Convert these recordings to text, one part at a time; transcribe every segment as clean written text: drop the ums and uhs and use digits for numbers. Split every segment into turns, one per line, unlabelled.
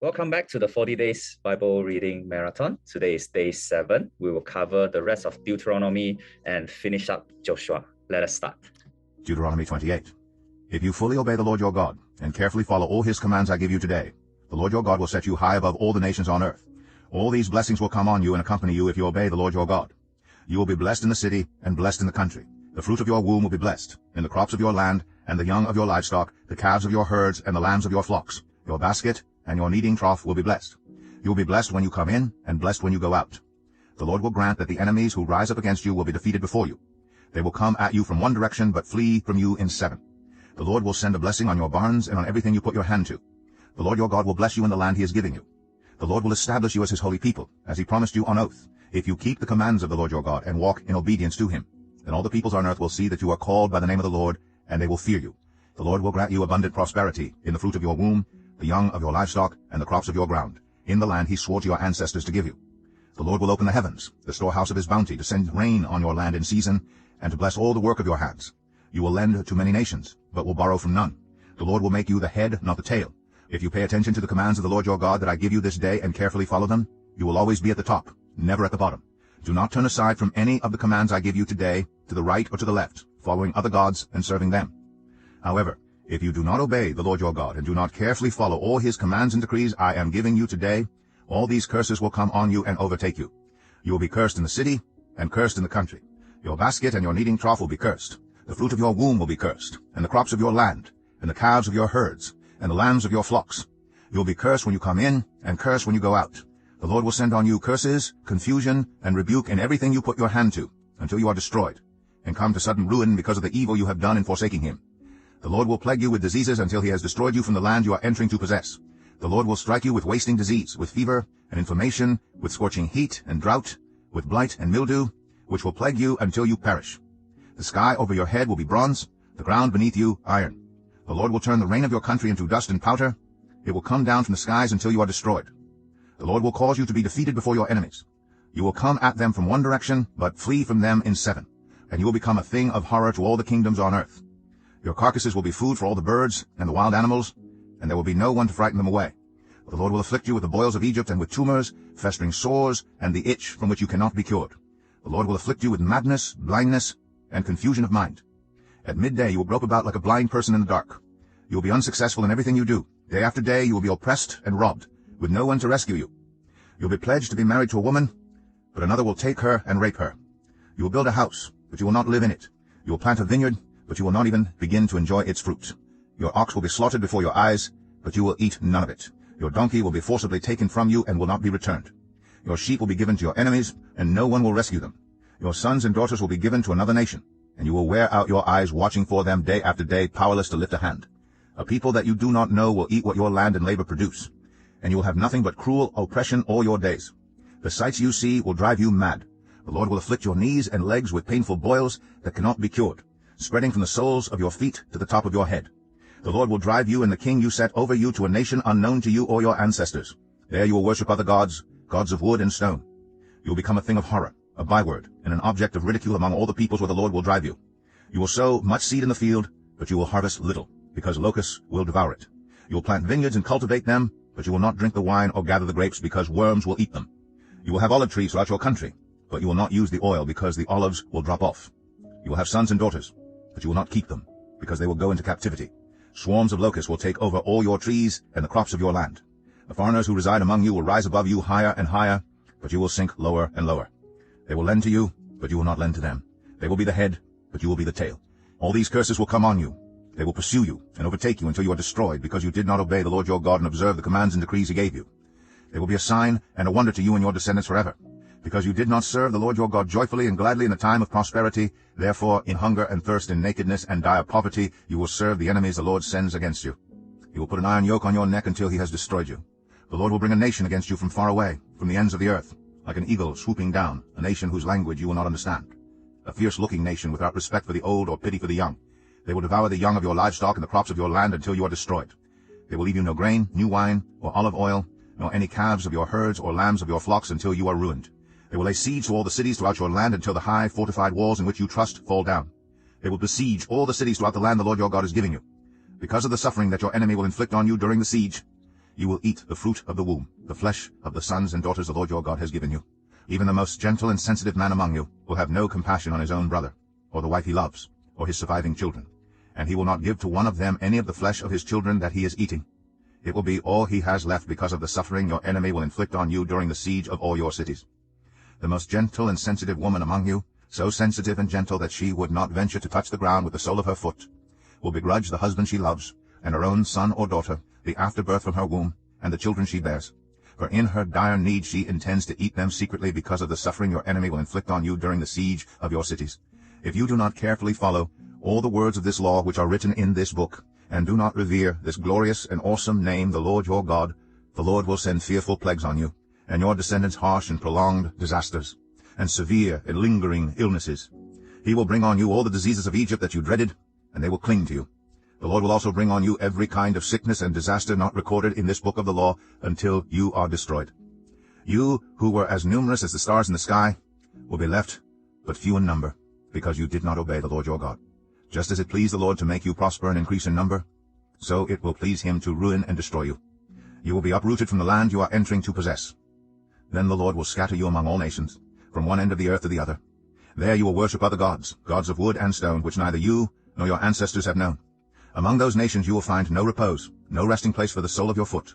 Welcome back to the 40 Days Bible Reading Marathon. Today is day 7. We will cover the rest of Deuteronomy and finish up Joshua. Let us start.
Deuteronomy 28. If you fully obey the Lord your God, and carefully follow all his commands I give you today, the Lord your God will set you high above all the nations on earth. All these blessings will come on you and accompany you if you obey the Lord your God. You will be blessed in the city and blessed in the country. The fruit of your womb will be blessed, in the crops of your land, and the young of your livestock, the calves of your herds, and the lambs of your flocks. Your basket and your kneading trough will be blessed. You will be blessed when you come in, and blessed when you go out. The Lord will grant that the enemies who rise up against you will be defeated before you. They will come at you from one direction, but flee from you in 7. The Lord will send a blessing on your barns and on everything you put your hand to. The Lord your God will bless you in the land he is giving you. The Lord will establish you as his holy people, as he promised you on oath, if you keep the commands of the Lord your God and walk in obedience to him. Then all the peoples on earth will see that you are called by the name of the Lord, and they will fear you. The Lord will grant you abundant prosperity in the fruit of your womb, the young of your livestock, and the crops of your ground, in the land he swore to your ancestors to give you. The Lord will open the heavens, the storehouse of his bounty, to send rain on your land in season, and to bless all the work of your hands. You will lend to many nations, but will borrow from none. The Lord will make you the head, not the tail. If you pay attention to the commands of the Lord your God that I give you this day and carefully follow them, you will always be at the top, never at the bottom. Do not turn aside from any of the commands I give you today, to the right or to the left, following other gods and serving them. However, if you do not obey the Lord your God and do not carefully follow all his commands and decrees I am giving you today, all these curses will come on you and overtake you. You will be cursed in the city and cursed in the country. Your basket and your kneading trough will be cursed. The fruit of your womb will be cursed, and the crops of your land, and the calves of your herds, and the lambs of your flocks. You will be cursed when you come in, and cursed when you go out. The Lord will send on you curses, confusion, and rebuke in everything you put your hand to, until you are destroyed, and come to sudden ruin because of the evil you have done in forsaking him. The Lord will plague you with diseases until he has destroyed you from the land you are entering to possess. The Lord will strike you with wasting disease, with fever and inflammation, with scorching heat and drought, with blight and mildew, which will plague you until you perish. The sky over your head will be bronze, the ground beneath you iron. The Lord will turn the rain of your country into dust and powder. It will come down from the skies until you are destroyed. The Lord will cause you to be defeated before your enemies. You will come at them from one direction, but flee from them in 7. And you will become a thing of horror to all the kingdoms on earth. Your carcasses will be food for all the birds and the wild animals, and there will be no one to frighten them away. The Lord will afflict you with the boils of Egypt and with tumors, festering sores, and the itch from which you cannot be cured. The Lord will afflict you with madness, blindness, and confusion of mind. At midday you will grope about like a blind person in the dark. You will be unsuccessful in everything you do. Day after day you will be oppressed and robbed, with no one to rescue you. You will be pledged to be married to a woman, but another will take her and rape her. You will build a house, but you will not live in it. You will plant a vineyard, but you will not even begin to enjoy its fruit. Your ox will be slaughtered before your eyes, but you will eat none of it. Your donkey will be forcibly taken from you and will not be returned. Your sheep will be given to your enemies, and no one will rescue them. Your sons and daughters will be given to another nation, and you will wear out your eyes watching for them day after day, powerless to lift a hand. A people that you do not know will eat what your land and labor produce, and you will have nothing but cruel oppression all your days. The sights you see will drive you mad. The Lord will afflict your knees and legs with painful boils that cannot be cured, spreading from the soles of your feet to the top of your head. The Lord will drive you and the king you set over you to a nation unknown to you or your ancestors. There you will worship other gods, gods of wood and stone. You will become a thing of horror, a byword, and an object of ridicule among all the peoples where the Lord will drive you. You will sow much seed in the field, but you will harvest little, because locusts will devour it. You will plant vineyards and cultivate them, but you will not drink the wine or gather the grapes, because worms will eat them. You will have olive trees throughout your country, but you will not use the oil, because the olives will drop off. You will have sons and daughters, but you will not keep them, because they will go into captivity. Swarms of locusts will take over all your trees and the crops of your land. The foreigners who reside among you will rise above you higher and higher, but you will sink lower and lower. They will lend to you, but you will not lend to them. They will be the head, but you will be the tail. All these curses will come on you. They will pursue you and overtake you until you are destroyed, because you did not obey the Lord your God and observe the commands and decrees he gave you. They will be a sign and a wonder to you and your descendants forever. Because you did not serve the Lord your God joyfully and gladly in the time of prosperity, therefore in hunger and thirst, in nakedness and dire poverty, you will serve the enemies the Lord sends against you. He will put an iron yoke on your neck until he has destroyed you. The Lord will bring a nation against you from far away, from the ends of the earth, like an eagle swooping down, a nation whose language you will not understand. A fierce-looking nation without respect for the old or pity for the young. They will devour the young of your livestock and the crops of your land until you are destroyed. They will leave you no grain, new wine, or olive oil, nor any calves of your herds or lambs of your flocks until you are ruined. They will lay siege to all the cities throughout your land until the high fortified walls in which you trust fall down. They will besiege all the cities throughout the land the Lord your God is giving you. Because of the suffering that your enemy will inflict on you during the siege, You will eat the fruit of the womb, the flesh of the sons and daughters the Lord your God has given you. Even the most gentle and sensitive man among you will have no compassion on his own brother, or the wife he loves, or his surviving children, and he will not give to one of them any of the flesh of his children that he is eating. It will be all he has left because of the suffering your enemy will inflict on you during the siege of all your cities. The most gentle and sensitive woman among you, so sensitive and gentle that she would not venture to touch the ground with the sole of her foot, will begrudge the husband she loves, and her own son or daughter, the afterbirth from her womb, and the children she bears. For in her dire need she intends to eat them secretly because of the suffering your enemy will inflict on you during the siege of your cities. If you do not carefully follow all the words of this law which are written in this book, and do not revere this glorious and awesome name, the Lord your God, the Lord will send fearful plagues on you, and your descendants harsh and prolonged disasters, and severe and lingering illnesses. He will bring on you all the diseases of Egypt that you dreaded, and they will cling to you. The Lord will also bring on you every kind of sickness and disaster not recorded in this book of the law until you are destroyed. You, who were as numerous as the stars in the sky, will be left but few in number, because you did not obey the Lord your God. Just as it pleased the Lord to make you prosper and increase in number, so it will please him to ruin and destroy you. You will be uprooted from the land you are entering to possess. Then the Lord will scatter you among all nations, from one end of the earth to the other. There you will worship other gods, gods of wood and stone, which neither you nor your ancestors have known. Among those nations you will find no repose, no resting place for the sole of your foot.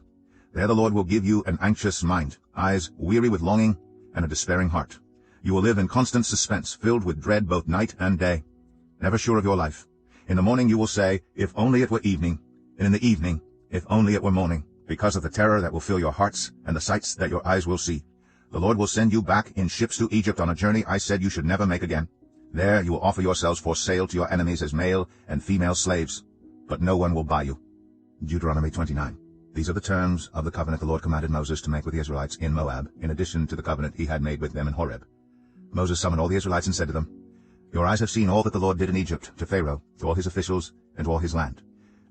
There the Lord will give you an anxious mind, eyes weary with longing, and a despairing heart. You will live in constant suspense, filled with dread both night and day, never sure of your life. In the morning you will say, if only it were evening, and in the evening, if only it were morning, because of the terror that will fill your hearts and the sights that your eyes will see. The Lord will send you back in ships to Egypt on a journey I said you should never make again. There you will offer yourselves for sale to your enemies as male and female slaves, but no one will buy you. Deuteronomy 29. These are the terms of the covenant the Lord commanded Moses to make with the Israelites in Moab, in addition to the covenant he had made with them in Horeb. Moses summoned all the Israelites and said to them, Your eyes have seen all that the Lord did in Egypt to Pharaoh, to all his officials, and to all his land.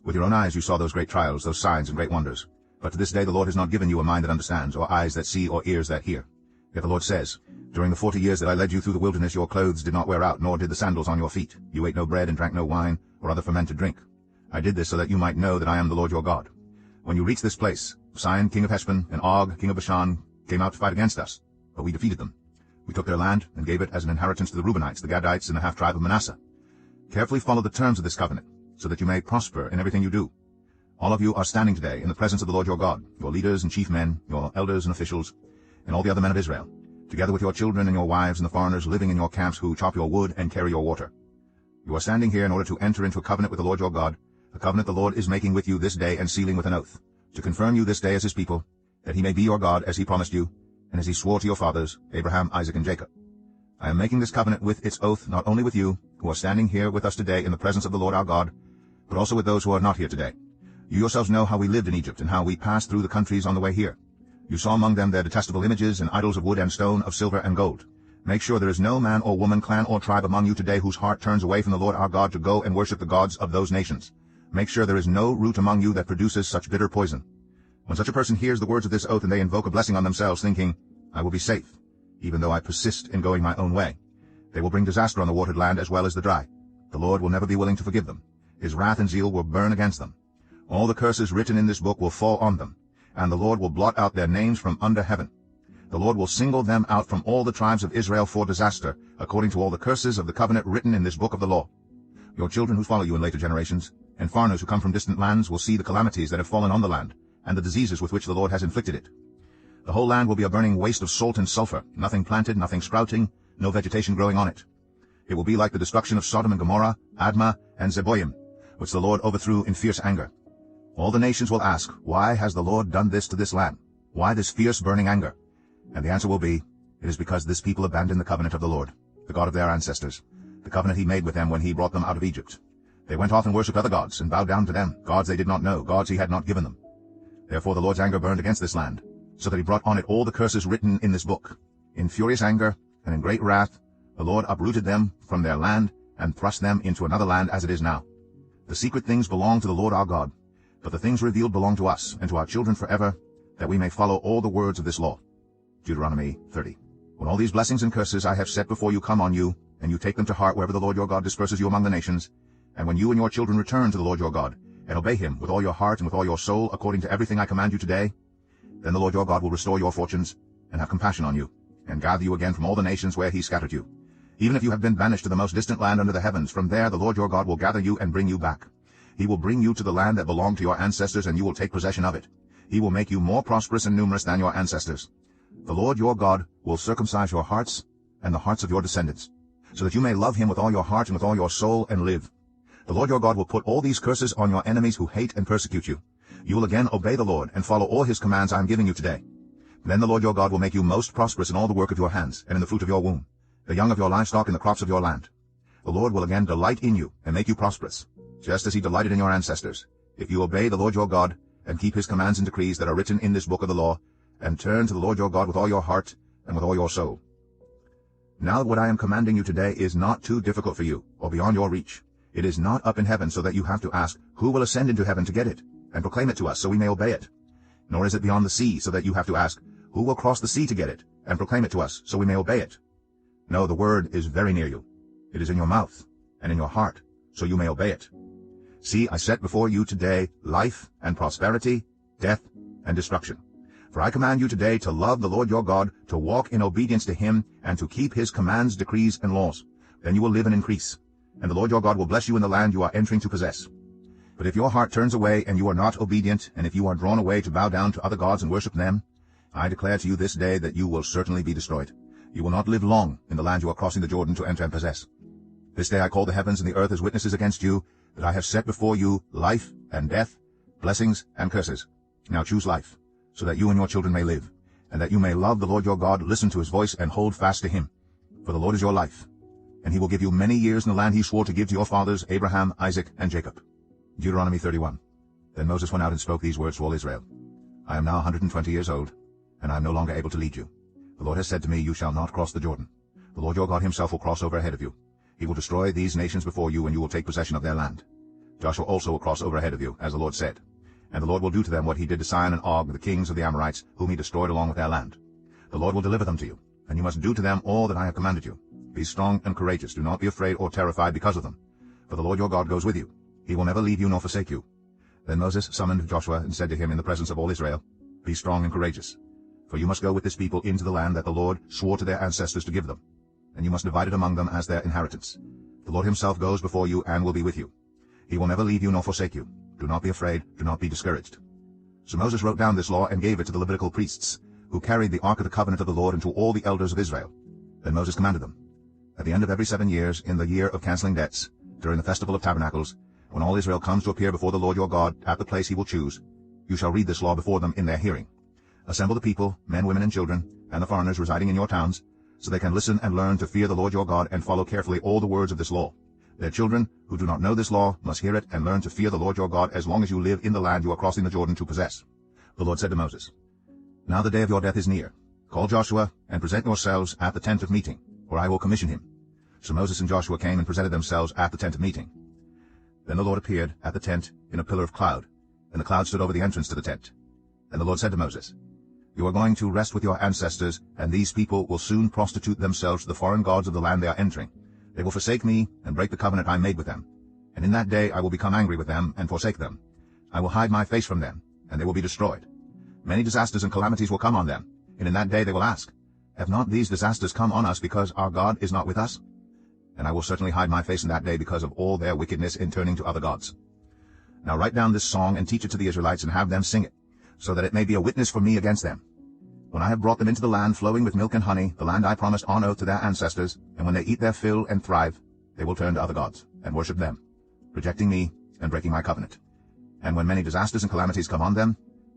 With your own eyes you saw those great trials, those signs and great wonders. But to this day the Lord has not given you a mind that understands, or eyes that see, or ears that hear. Yet the Lord says, During the 40 years that I led you through the wilderness your clothes did not wear out, nor did the sandals on your feet. You ate no bread and drank no wine, or other fermented drink. I did this so that you might know that I am the Lord your God. When you reach this place, Sihon king of Heshbon and Og king of Bashan came out to fight against us, but we defeated them. We took their land and gave it as an inheritance to the Reubenites, the Gadites, and the half-tribe of Manasseh. Carefully follow the terms of this covenant, so that you may prosper in everything you do. All of you are standing today in the presence of the Lord your God, your leaders and chief men, your elders and officials, and all the other men of Israel, together with your children and your wives and the foreigners living in your camps who chop your wood and carry your water. You are standing here in order to enter into a covenant with the Lord your God, a covenant the Lord is making with you this day and sealing with an oath, to confirm you this day as his people, that he may be your God as he promised you, and as he swore to your fathers, Abraham, Isaac, and Jacob. I am making this covenant with its oath not only with you, who are standing here with us today in the presence of the Lord our God, but also with those who are not here today. You yourselves know how we lived in Egypt and how we passed through the countries on the way here. You saw among them their detestable images and idols of wood and stone, of silver and gold. Make sure there is no man or woman, clan or tribe among you today whose heart turns away from the Lord our God to go and worship the gods of those nations. Make sure there is no root among you that produces such bitter poison. When such a person hears the words of this oath and they invoke a blessing on themselves, thinking, I will be safe, even though I persist in going my own way, they will bring disaster on the watered land as well as the dry. The Lord will never be willing to forgive them. His wrath and zeal will burn against them. All the curses written in this book will fall on them, and the Lord will blot out their names from under heaven. The Lord will single them out from all the tribes of Israel for disaster, according to all the curses of the covenant written in this book of the law. Your children who follow you in later generations, and foreigners who come from distant lands will see the calamities that have fallen on the land, and the diseases with which the Lord has inflicted it. The whole land will be a burning waste of salt and sulfur, nothing planted, nothing sprouting, no vegetation growing on it. It will be like the destruction of Sodom and Gomorrah, Admah, and Zeboim, which the Lord overthrew in fierce anger. All the nations will ask, why has the Lord done this to this land? Why this fierce burning anger? And the answer will be, it is because this people abandoned the covenant of the Lord, the God of their ancestors, the covenant he made with them when he brought them out of Egypt. They went off and worshipped other gods, and bowed down to them, gods they did not know, gods he had not given them. Therefore the Lord's anger burned against this land, so that he brought on it all the curses written in this book. In furious anger and in great wrath, the Lord uprooted them from their land and thrust them into another land as it is now. The secret things belong to the Lord our God, but the things revealed belong to us and to our children forever, that we may follow all the words of this law. Deuteronomy 30. When all these blessings and curses I have set before you come on you, and you take them to heart wherever the Lord your God disperses you among the nations, and when you and your children return to the Lord your God, and obey him with all your heart and with all your soul according to everything I command you today, then the Lord your God will restore your fortunes and have compassion on you, and gather you again from all the nations where he scattered you. Even if you have been banished to the most distant land under the heavens, from there the Lord your God will gather you and bring you back. He will bring you to the land that belonged to your ancestors, and you will take possession of it. He will make you more prosperous and numerous than your ancestors. The Lord your God will circumcise your hearts and the hearts of your descendants, so that you may love him with all your heart and with all your soul and live. The Lord your God will put all these curses on your enemies who hate and persecute you. You will again obey the Lord and follow all his commands I am giving you today. Then the Lord your God will make you most prosperous in all the work of your hands and in the fruit of your womb, the young of your livestock and the crops of your land. The Lord will again delight in you and make you prosperous, just as he delighted in your ancestors, if you obey the Lord your God and keep his commands and decrees that are written in this book of the law, and turn to the Lord your God with all your heart and with all your soul. Now what I am commanding you today is not too difficult for you, or beyond your reach. It is not up in heaven so that you have to ask, who will ascend into heaven to get it, and proclaim it to us so we may obey it? Nor is it beyond the sea so that you have to ask, who will cross the sea to get it, and proclaim it to us so we may obey it? No, the word is very near you. It is in your mouth and in your heart, so you may obey it. See, I set before you today life and prosperity, death and destruction. For I command you today to love the Lord your God, to walk in obedience to him, and to keep his commands, decrees, and laws. Then you will live and increase, and the Lord your God will bless you in the land you are entering to possess. But if your heart turns away and you are not obedient, and if you are drawn away to bow down to other gods and worship them, I declare to you this day that you will certainly be destroyed. You will not live long in the land you are crossing the Jordan to enter and possess. This day I call the heavens and the earth as witnesses against you, that I have set before you life and death, blessings and curses. Now choose life, so that you and your children may live, and that you may love the Lord your God, listen to his voice, and hold fast to him. For the Lord is your life, and he will give you many years in the land he swore to give to your fathers, Abraham, Isaac, and Jacob. Deuteronomy 31. Then Moses went out and spoke these words to all Israel. I am now 120 years old, and I am no longer able to lead you. The Lord has said to me, you shall not cross the Jordan. The Lord your God himself will cross over ahead of you. He will destroy these nations before you, and you will take possession of their land. Joshua also will cross over ahead of you, as the Lord said. And the Lord will do to them what he did to Sihon and Og, the kings of the Amorites, whom he destroyed along with their land. The Lord will deliver them to you, and you must do to them all that I have commanded you. Be strong and courageous. Do not be afraid or terrified because of them. For the Lord your God goes with you. He will never leave you nor forsake you. Then Moses summoned Joshua and said to him in the presence of all Israel, Be strong and courageous, for you must go with this people into the land that the Lord swore to their ancestors to give them, and you must divide it among them as their inheritance. The Lord himself goes before you and will be with you. He will never leave you nor forsake you. Do not be afraid, do not be discouraged. So Moses wrote down this law and gave it to the Levitical priests, who carried the ark of the covenant of the Lord, and to all the elders of Israel. Then Moses commanded them, At the end of every 7 years, in the year of canceling debts, during the festival of tabernacles, when all Israel comes to appear before the Lord your God at the place he will choose, you shall read this law before them in their hearing. Assemble the people, men, women, and children, and the foreigners residing in your towns, so they can listen and learn to fear the Lord your God and follow carefully all the words of this law. Their children, who do not know this law, must hear it and learn to fear the Lord your God as long as you live in the land you are crossing the Jordan to possess. The Lord said to Moses, Now the day of your death is near. Call Joshua and present yourselves at the tent of meeting, or I will commission him. So Moses and Joshua came and presented themselves at the tent of meeting. Then the Lord appeared at the tent in a pillar of cloud, and the cloud stood over the entrance to the tent. And the Lord said to Moses, You are going to rest with your ancestors, and these people will soon prostitute themselves to the foreign gods of the land they are entering. They will forsake me and break the covenant I made with them. And in that day I will become angry with them and forsake them. I will hide my face from them, and they will be destroyed. Many disasters and calamities will come on them, and in that day they will ask, Have not these disasters come on us because our God is not with us? And I will certainly hide my face in that day because of all their wickedness in turning to other gods. Now write down this song and teach it to the Israelites and have them sing it, so that it may be a witness for me against them. When I have brought them into the land flowing with milk and honey, the land I promised on oath to their ancestors, and when they eat their fill and thrive, they will turn to other gods and worship them, rejecting me and breaking my covenant. And when many disasters and calamities come on them,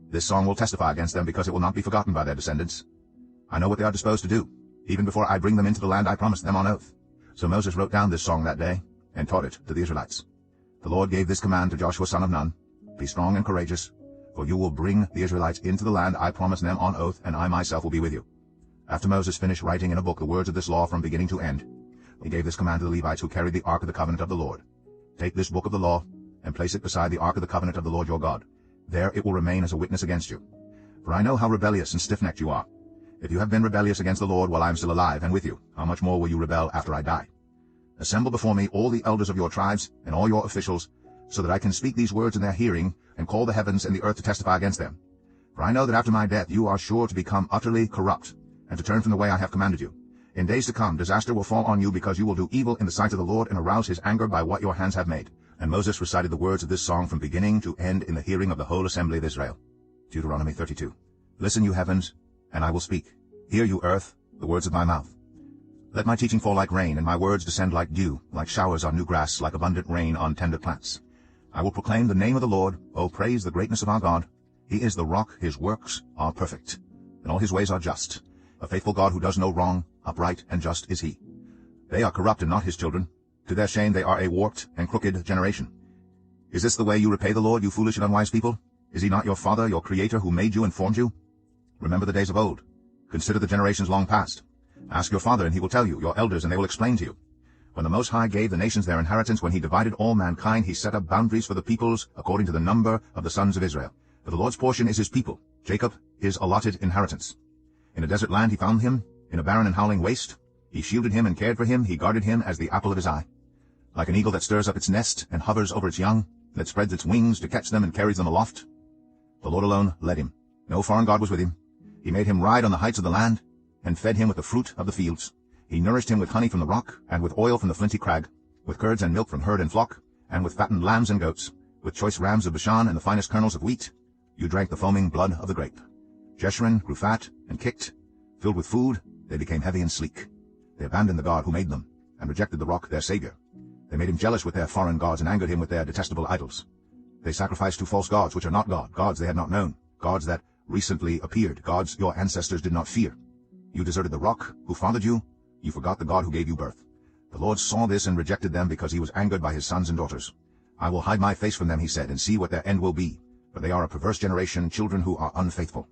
this song will testify against them because it will not be forgotten by their descendants. I know what they are disposed to do, even before I bring them into the land I promised them on oath. So Moses wrote down this song that day and taught it to the Israelites. The Lord gave this command to Joshua son of Nun, Be strong and courageous, for you will bring the Israelites into the land I promised them on oath, and I myself will be with you. After Moses finished writing in a book the words of this law from beginning to end, he gave this command to the Levites who carried the ark of the covenant of the Lord. Take this book of the law and place it beside the ark of the covenant of the Lord your God. There it will remain as a witness against you. For I know how rebellious and stiff-necked you are. If you have been rebellious against the Lord while I am still alive and with you, how much more will you rebel after I die? Assemble before me all the elders of your tribes and all your officials, so that I can speak these words in their hearing, and call the heavens and the earth to testify against them. For I know that after my death you are sure to become utterly corrupt, and to turn from the way I have commanded you. In days to come disaster will fall on you, because you will do evil in the sight of the Lord, and arouse his anger by what your hands have made. And Moses recited the words of this song from beginning to end in the hearing of the whole assembly of Israel. Deuteronomy 32. Listen, you heavens, and I will speak. Hear, you earth, the words of my mouth. Let my teaching fall like rain, and my words descend like dew, like showers on new grass, like abundant rain on tender plants. I will proclaim the name of the Lord. O praise the greatness of our God. He is the rock, his works are perfect, and all his ways are just. A faithful God who does no wrong, upright and just is he. They are corrupt and not his children. To their shame they are a warped and crooked generation. Is this the way you repay the Lord, you foolish and unwise people? Is he not your Father, your Creator, who made you and formed you? Remember the days of old. Consider the generations long past. Ask your father, and he will tell you, your elders, and they will explain to you. When the Most High gave the nations their inheritance, when he divided all mankind, he set up boundaries for the peoples according to the number of the sons of Israel. For the Lord's portion is his people, Jacob his allotted inheritance. In a desert land he found him, in a barren and howling waste. He shielded him and cared for him, he guarded him as the apple of his eye. Like an eagle that stirs up its nest and hovers over its young, that spreads its wings to catch them and carries them aloft. The Lord alone led him. No foreign god was with him. He made him ride on the heights of the land, and fed him with the fruit of the fields. He nourished him with honey from the rock, and with oil from the flinty crag, with curds and milk from herd and flock, and with fattened lambs and goats, with choice rams of Bashan and the finest kernels of wheat. You drank the foaming blood of the grape. Jeshurun grew fat and kicked. Filled with food, they became heavy and sleek. They abandoned the God who made them, and rejected the rock their Savior. They made him jealous with their foreign gods, and angered him with their detestable idols. They sacrificed to false gods, which are not God, gods they had not known, gods that recently appeared, gods your ancestors did not fear. You deserted the rock who fathered you. You forgot the God who gave you birth. The Lord saw this and rejected them, because he was angered by his sons and daughters. I will hide my face from them, he said, and see what their end will be. For they are a perverse generation, children who are unfaithful.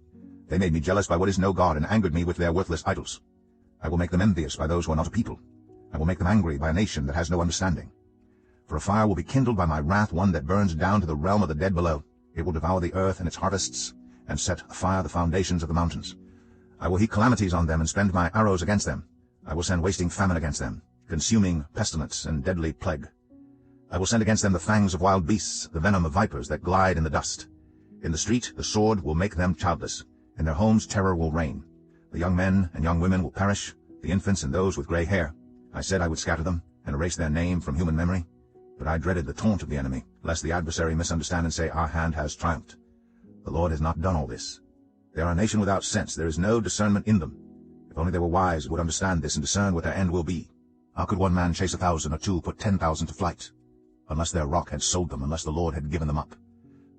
They made me jealous by what is no God, and angered me with their worthless idols. I will make them envious by those who are not a people. I will make them angry by a nation that has no understanding. For a fire will be kindled by my wrath, one that burns down to the realm of the dead below. It will devour the earth and its harvests, and set afire the foundations of the mountains. I will heap calamities on them, and spend my arrows against them. I will send wasting famine against them, consuming pestilence and deadly plague. I will send against them the fangs of wild beasts, the venom of vipers that glide in the dust. In the street the sword will make them childless. In their homes terror will reign. The young men and young women will perish, the infants and those with gray hair. I said I would scatter them, and erase their name from human memory. But I dreaded the taunt of the enemy, lest the adversary misunderstand and say, our hand has triumphed. The Lord has not done all this. They are a nation without sense. There is no discernment in them. If only they were wise, would understand this, and discern what their end will be. How could one man chase 1,000, or two put 10,000 to flight? Unless their rock had sold them, unless the Lord had given them up.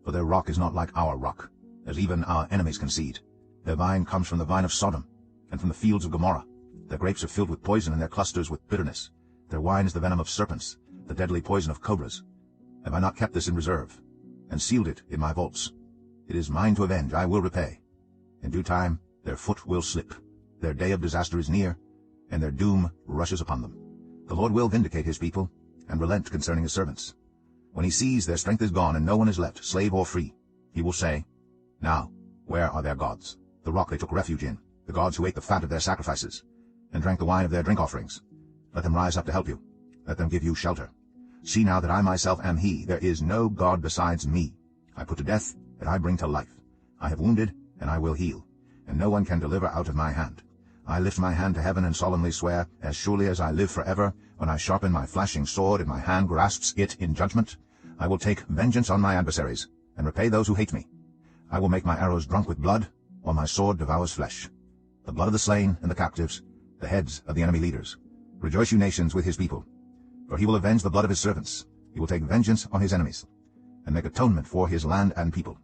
For their rock is not like our rock, as even our enemies concede. Their vine comes from the vine of Sodom, and from the fields of Gomorrah. Their grapes are filled with poison, and their clusters with bitterness. Their wine is the venom of serpents, the deadly poison of cobras. Have I not kept this in reserve, and sealed it in my vaults? It is mine to avenge, I will repay. In due time their foot will slip. Their day of disaster is near, and their doom rushes upon them. The Lord will vindicate his people, and relent concerning his servants. When he sees their strength is gone, and no one is left, slave or free, he will say, now, where are their gods, the rock they took refuge in, the gods who ate the fat of their sacrifices, and drank the wine of their drink offerings? Let them rise up to help you. Let them give you shelter. See now that I myself am he. There is no God besides me. I put to death, and I bring to life. I have wounded, and I will heal, and no one can deliver out of my hand. I lift my hand to heaven and solemnly swear, as surely as I live forever, when I sharpen my flashing sword and my hand grasps it in judgment, I will take vengeance on my adversaries, and repay those who hate me. I will make my arrows drunk with blood, while my sword devours flesh. The blood of the slain and the captives, the heads of the enemy leaders. Rejoice, you nations, with his people. For he will avenge the blood of his servants. He will take vengeance on his enemies, and make atonement for his land and people.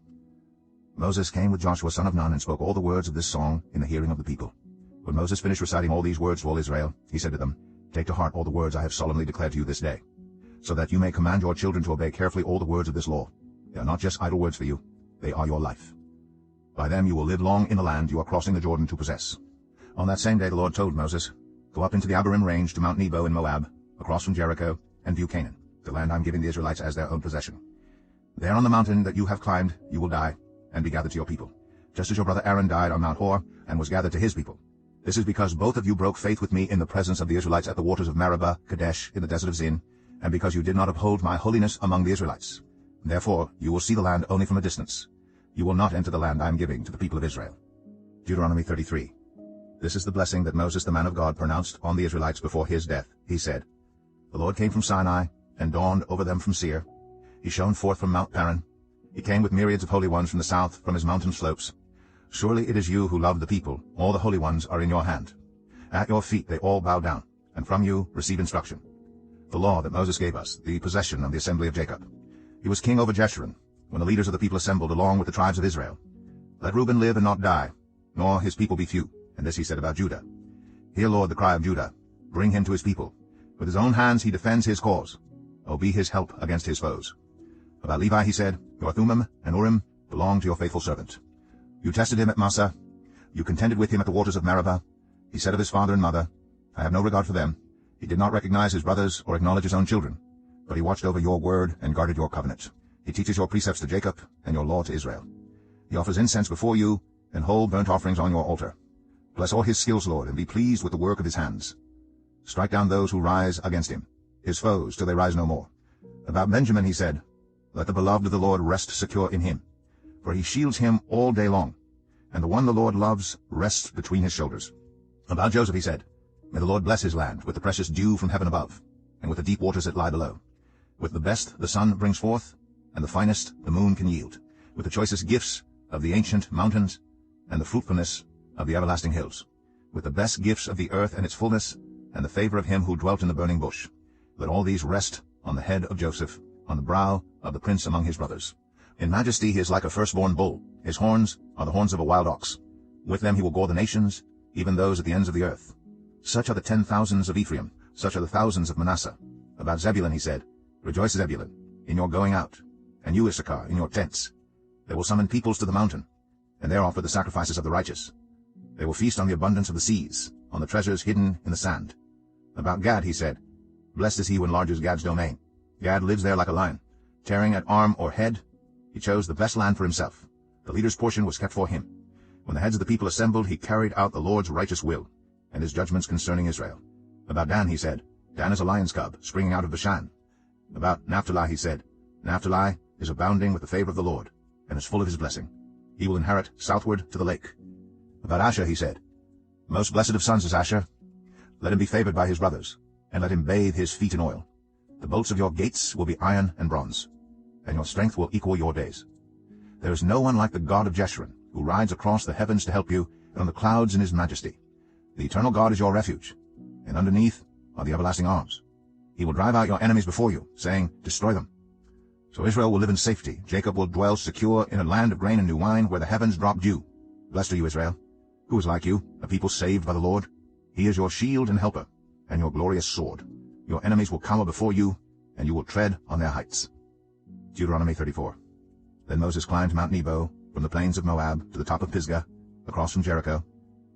Moses came with Joshua son of Nun, and spoke all the words of this song in the hearing of the people. When Moses finished reciting all these words to all Israel, he said to them, Take to heart all the words I have solemnly declared to you this day, so that you may command your children to obey carefully all the words of this law. They are not just idle words for you, they are your life. By them you will live long in the land you are crossing the Jordan to possess. On that same day the Lord told Moses, Go up into the Abarim range to Mount Nebo in Moab, across from Jericho, and view Canaan, the land I am giving the Israelites as their own possession. There on the mountain that you have climbed you will die, and be gathered to your people, just as your brother Aaron died on Mount Hor, and was gathered to his people. This is because both of you broke faith with me in the presence of the Israelites at the waters of Meribah, Kadesh, in the desert of Zin, and because you did not uphold my holiness among the Israelites. Therefore you will see the land only from a distance. You will not enter the land I am giving to the people of Israel. Deuteronomy 33. This is the blessing that Moses the man of God pronounced on the Israelites before his death. He said, The Lord came from Sinai, and dawned over them from Seir. He shone forth from Mount Paran. He came with myriads of holy ones from the south, from his mountain slopes. Surely it is you who love the people. All the holy ones are in your hand. At your feet they all bow down, and from you receive instruction. The law that Moses gave us, the possession of the assembly of Jacob. He was king over Jeshurun, when the leaders of the people assembled along with the tribes of Israel. Let Reuben live and not die, nor his people be few. And this he said about Judah. Hear, Lord, the cry of Judah. Bring him to his people. With his own hands he defends his cause. O be his help against his foes. About Levi he said, Your Thummim and Urim belong to your faithful servant. You tested him at Massah. You contended with him at the waters of Meribah. He said of his father and mother, I have no regard for them. He did not recognize his brothers or acknowledge his own children. But he watched over your word and guarded your covenant. He teaches your precepts to Jacob and your law to Israel. He offers incense before you and whole burnt offerings on your altar. Bless all his skills, Lord, and be pleased with the work of his hands. Strike down those who rise against him, his foes, till they rise no more. About Benjamin he said, Let the beloved of the Lord rest secure in him. For he shields him all day long, and the one the Lord loves rests between his shoulders. About Joseph he said, May the Lord bless his land with the precious dew from heaven above, and with the deep waters that lie below. With the best the sun brings forth, and the finest the moon can yield, with the choicest gifts of the ancient mountains, and the fruitfulness of the everlasting hills, with the best gifts of the earth and its fullness, and the favor of him who dwelt in the burning bush. Let all these rest on the head of Joseph, on the brow of the prince among his brothers. In majesty he is like a firstborn bull. His horns are the horns of a wild ox. With them he will gore the nations, even those at the ends of the earth. Such are the 10,000s of Ephraim, such are the thousands of Manasseh. About Zebulun he said, Rejoice, Zebulun, in your going out, and you, Issachar, in your tents. They will summon peoples to the mountain, and there offer the sacrifices of the righteous. They will feast on the abundance of the seas, on the treasures hidden in the sand. About Gad he said, Blessed is he who enlarges Gad's domain. Gad lives there like a lion, tearing at arm or head. He chose the best land for himself. The leader's portion was kept for him. When the heads of the people assembled, he carried out the Lord's righteous will, and his judgments concerning Israel. About Dan he said, Dan is a lion's cub, springing out of Bashan. About Naphtali he said, Naphtali is abounding with the favor of the Lord, and is full of his blessing. He will inherit southward to the lake. About Asher he said, Most blessed of sons is Asher. Let him be favored by his brothers, and let him bathe his feet in oil. The bolts of your gates will be iron and bronze, and your strength will equal your days. There is no one like the God of Jeshurun, who rides across the heavens to help you, and on the clouds in his majesty. The eternal God is your refuge, and underneath are the everlasting arms. He will drive out your enemies before you, saying, Destroy them. So Israel will live in safety. Jacob will dwell secure in a land of grain and new wine, where the heavens drop dew. Blessed are you, Israel. Who is like you, a people saved by the Lord? He is your shield and helper, and your glorious sword. Your enemies will cower before you, and you will tread on their heights. Deuteronomy 34. Then Moses climbed Mount Nebo, from the plains of Moab to the top of Pisgah, across from Jericho.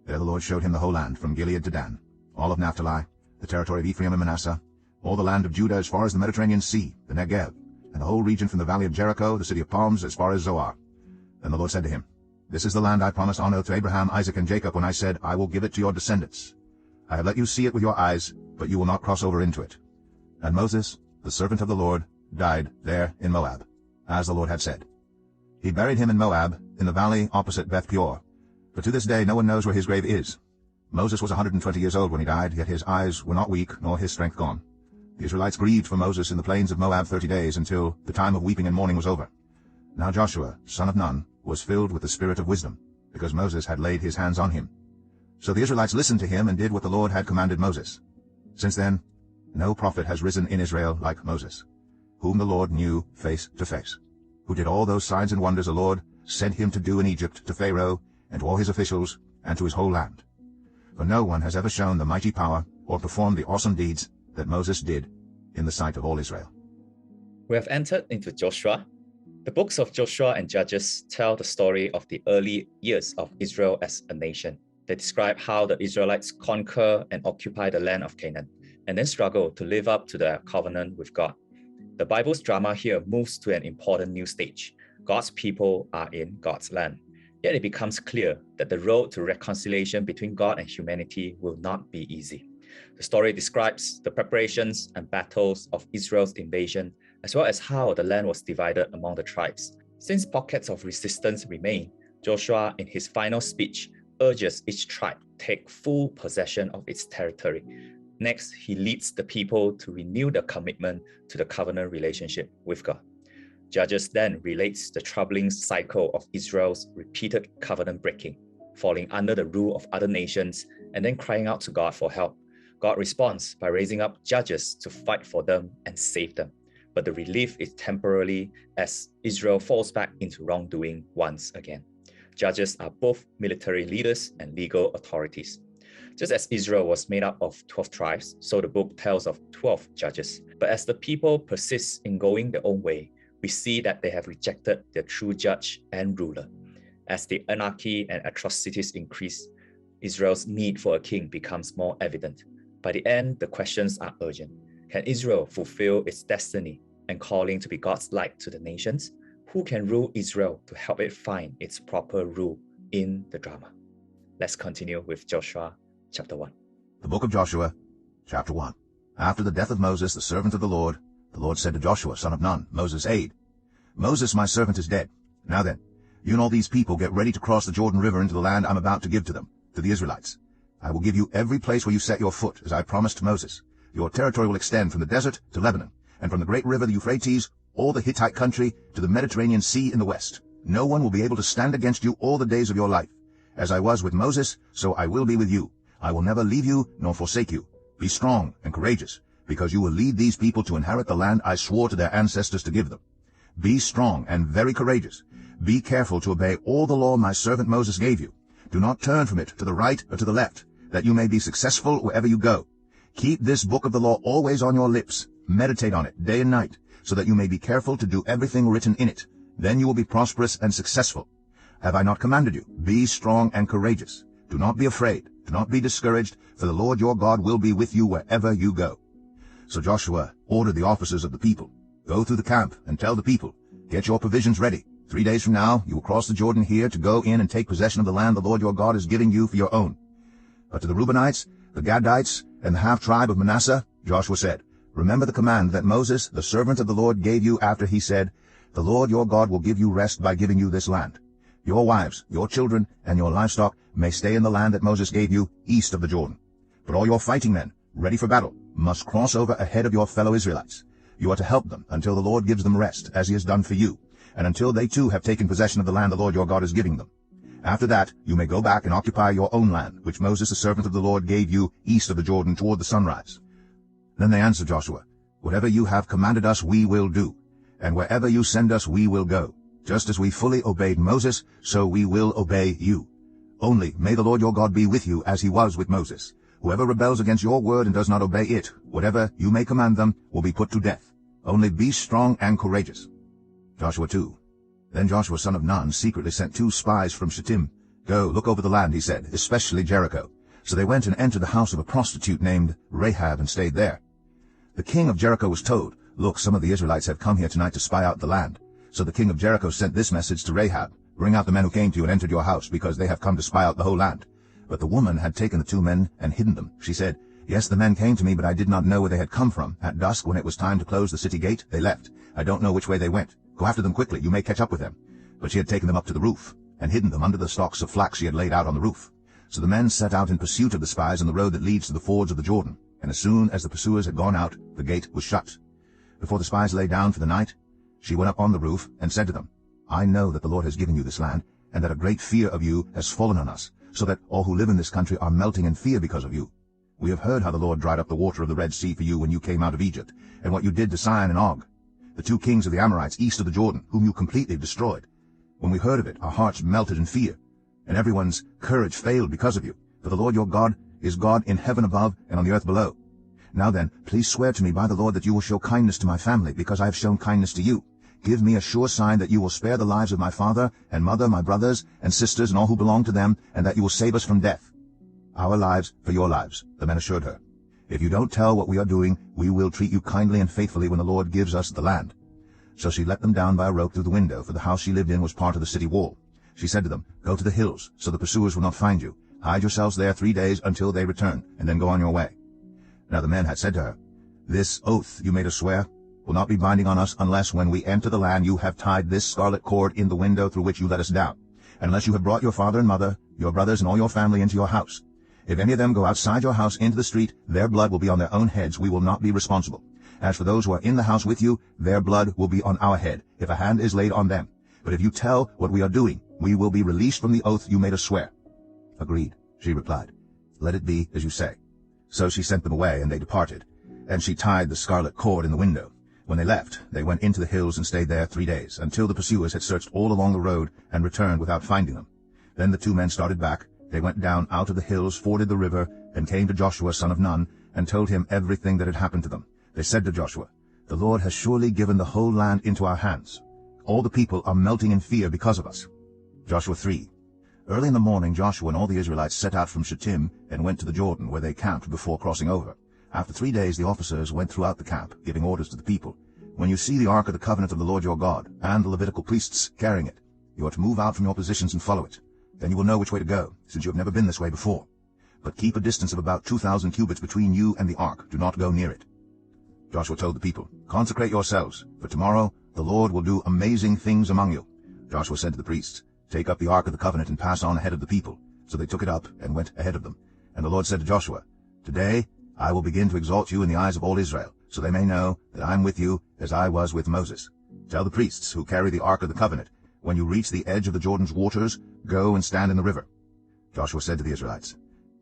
There the Lord showed him the whole land, from Gilead to Dan, all of Naphtali, the territory of Ephraim and Manasseh, all the land of Judah as far as the Mediterranean Sea, the Negev, and the whole region from the valley of Jericho, the city of palms, as far as Zoar. Then the Lord said to him, This is the land I promised on oath to Abraham, Isaac, and Jacob, when I said, I will give it to your descendants. I have let you see it with your eyes, but you will not cross over into it. And Moses, the servant of the Lord, died there in Moab, as the Lord had said. He buried him in Moab, in the valley opposite Beth Peor. But to this day no one knows where his grave is. Moses was 120 years old when he died, yet his eyes were not weak, nor his strength gone. The Israelites grieved for Moses in the plains of Moab 30 days, until the time of weeping and mourning was over. Now Joshua, son of Nun, was filled with the spirit of wisdom, because Moses had laid his hands on him. So the Israelites listened to him and did what the Lord had commanded Moses. Since then, no prophet has risen in Israel like Moses, whom the Lord knew face to face, who did all those signs and wonders the Lord sent him to do in Egypt to Pharaoh and to all his officials and to his whole land. For no one has ever shown the mighty power or performed the awesome deeds that Moses did in the sight of all Israel.
We have entered into Joshua. The books of Joshua and Judges tell the story of the early years of Israel as a nation. They describe how the Israelites conquer and occupy the land of Canaan, and then struggle to live up to their covenant with God. The Bible's drama here moves to an important new stage. God's people are in God's land. Yet it becomes clear that the road to reconciliation between God and humanity will not be easy. The story describes the preparations and battles of Israel's invasion, as well as how the land was divided among the tribes. Since pockets of resistance remain, Joshua, in his final speech, urges each tribe to take full possession of its territory. Next, he leads the people to renew their commitment to the covenant relationship with God. Judges then relates the troubling cycle of Israel's repeated covenant breaking, falling under the rule of other nations, and then crying out to God for help. God responds by raising up judges to fight for them and save them. But the relief is temporary as Israel falls back into wrongdoing once again. Judges are both military leaders and legal authorities. Just as Israel was made up of 12 tribes, so the book tells of 12 judges. But as the people persist in going their own way, we see that they have rejected their true judge and ruler. As the anarchy and atrocities increase, Israel's need for a king becomes more evident. By the end, the questions are urgent. Can Israel fulfill its destiny and calling to be God's light to the nations? Who can rule Israel to help it find its proper rule in the drama? Let's continue with Joshua chapter 1.
The book of Joshua, chapter 1. After the death of Moses, the servant of the Lord said to Joshua, son of Nun, Moses' aide, Moses, my servant, is dead. Now then, you and all these people get ready to cross the Jordan River into the land I'm about to give to them, to the Israelites. I will give you every place where you set your foot, as I promised to Moses. Your territory will extend from the desert to Lebanon, and from the great river the Euphrates, all the Hittite country, to the Mediterranean Sea in the west. No one will be able to stand against you all the days of your life. As I was with Moses, so I will be with you. I will never leave you nor forsake you. Be strong and courageous, because you will lead these people to inherit the land I swore to their ancestors to give them. Be strong and very courageous. Be careful to obey all the law my servant Moses gave you. Do not turn from it to the right or to the left, that you may be successful wherever you go. Keep this book of the law always on your lips. Meditate on it day and night, so that you may be careful to do everything written in it. Then you will be prosperous and successful. Have I not commanded you? Be strong and courageous. Do not be afraid. Do not be discouraged, for the Lord your God will be with you wherever you go. So Joshua ordered the officers of the people, go through the camp and tell the people, get your provisions ready. 3 days from now you will cross the Jordan here to go in and take possession of the land the Lord your God is giving you for your own. But to the Reubenites, the Gadites, and the half-tribe of Manasseh, Joshua said, remember the command that Moses, the servant of the Lord, gave you after he said, the Lord your God will give you rest by giving you this land. Your wives, your children, and your livestock may stay in the land that Moses gave you east of the Jordan. But all your fighting men, ready for battle, must cross over ahead of your fellow Israelites. You are to help them until the Lord gives them rest, as he has done for you, and until they too have taken possession of the land the Lord your God is giving them. After that, you may go back and occupy your own land, which Moses the servant of the Lord gave you east of the Jordan toward the sunrise. Then they answered Joshua, whatever you have commanded us we will do, and wherever you send us we will go. Just as we fully obeyed Moses, so we will obey you. Only may the Lord your God be with you as he was with Moses. Whoever rebels against your word and does not obey it, whatever you may command them, will be put to death. Only be strong and courageous. Joshua 2. Then Joshua son of Nun secretly sent 2 spies from Shittim. Go, look over the land, he said, especially Jericho. So they went and entered the house of a prostitute named Rahab and stayed there. The king of Jericho was told, look, some of the Israelites have come here tonight to spy out the land. So the king of Jericho sent this message to Rahab, bring out the men who came to you and entered your house, because they have come to spy out the whole land. But the woman had taken the 2 men and hidden them. She said, yes, the men came to me, but I did not know where they had come from. At dusk, when it was time to close the city gate, they left. I don't know which way they went. Go after them quickly, you may catch up with them. But she had taken them up to the roof, and hidden them under the stalks of flax she had laid out on the roof. So the men set out in pursuit of the spies on the road that leads to the fords of the Jordan. And as soon as the pursuers had gone out, the gate was shut. Before the spies lay down for the night, she went up on the roof and said to them, I know that the Lord has given you this land, and that a great fear of you has fallen on us, so that all who live in this country are melting in fear because of you. We have heard how the Lord dried up the water of the Red Sea for you when you came out of Egypt, and what you did to Sihon and Og, the 2 kings of the Amorites east of the Jordan, whom you completely destroyed. When we heard of it, our hearts melted in fear, and everyone's courage failed because of you. For the Lord your God is God in heaven above and on the earth below. Now then, please swear to me by the Lord that you will show kindness to my family, because I have shown kindness to you. Give me a sure sign that you will spare the lives of my father and mother, my brothers and sisters, and all who belong to them, and that you will save us from death. Our lives for your lives, the men assured her. If you don't tell what we are doing, we will treat you kindly and faithfully when the Lord gives us the land. So she let them down by a rope through the window, for the house she lived in was part of the city wall. She said to them, go to the hills, so the pursuers will not find you. Hide yourselves there 3 days until they return, and then go on your way. Now the men had said to her, "This oath you made us swear will not be binding on us unless when we enter the land you have tied this scarlet cord in the window through which you let us down, unless you have brought your father and mother, your brothers and all your family into your house. If any of them go outside your house into the street, their blood will be on their own heads. We will not be responsible. As for those who are in the house with you, their blood will be on our head, if a hand is laid on them. But if you tell what we are doing, we will be released from the oath you made us swear." "Agreed," she replied. "Let it be as you say." So she sent them away, and they departed. And she tied the scarlet cord in the window. When they left, they went into the hills and stayed there 3 days, until the pursuers had searched all along the road and returned without finding them. Then the 2 men started back. They went down out of the hills, forded the river, and came to Joshua son of Nun, and told him everything that had happened to them. They said to Joshua, "The Lord has surely given the whole land into our hands. All the people are melting in fear because of us." Joshua 3. Early in the morning Joshua and all the Israelites set out from Shittim and went to the Jordan, where they camped before crossing over. After 3 days the officers went throughout the camp, giving orders to the people, "When you see the ark of the covenant of the Lord your God, and the Levitical priests carrying it, you are to move out from your positions and follow it. Then you will know which way to go, since you have never been this way before. But keep a distance of about 2,000 cubits between you and the ark. Do not go near it." Joshua told the people, "Consecrate yourselves, for tomorrow the Lord will do amazing things among you." Joshua said to the priests, "Take up the ark of the covenant and pass on ahead of the people." So they took it up and went ahead of them. And the Lord said to Joshua, "Today I will begin to exalt you in the eyes of all Israel, so they may know that I am with you as I was with Moses. Tell the priests who carry the ark of the covenant, when you reach the edge of the Jordan's waters, go and stand in the river." Joshua said to the Israelites,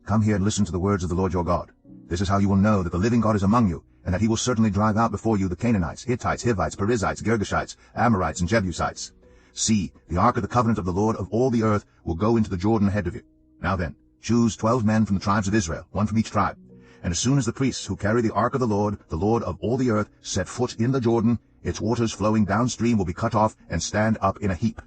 "Come here and listen to the words of the Lord your God. This is how you will know that the living God is among you, and that he will certainly drive out before you the Canaanites, Hittites, Hivites, Perizzites, Girgashites, Amorites, and Jebusites. See, the ark of the covenant of the Lord of all the earth will go into the Jordan ahead of you. Now then, choose 12 men from the tribes of Israel, 1 from each tribe. And as soon as the priests who carry the ark of the Lord of all the earth, set foot in the Jordan, its waters flowing downstream will be cut off and stand up in a heap."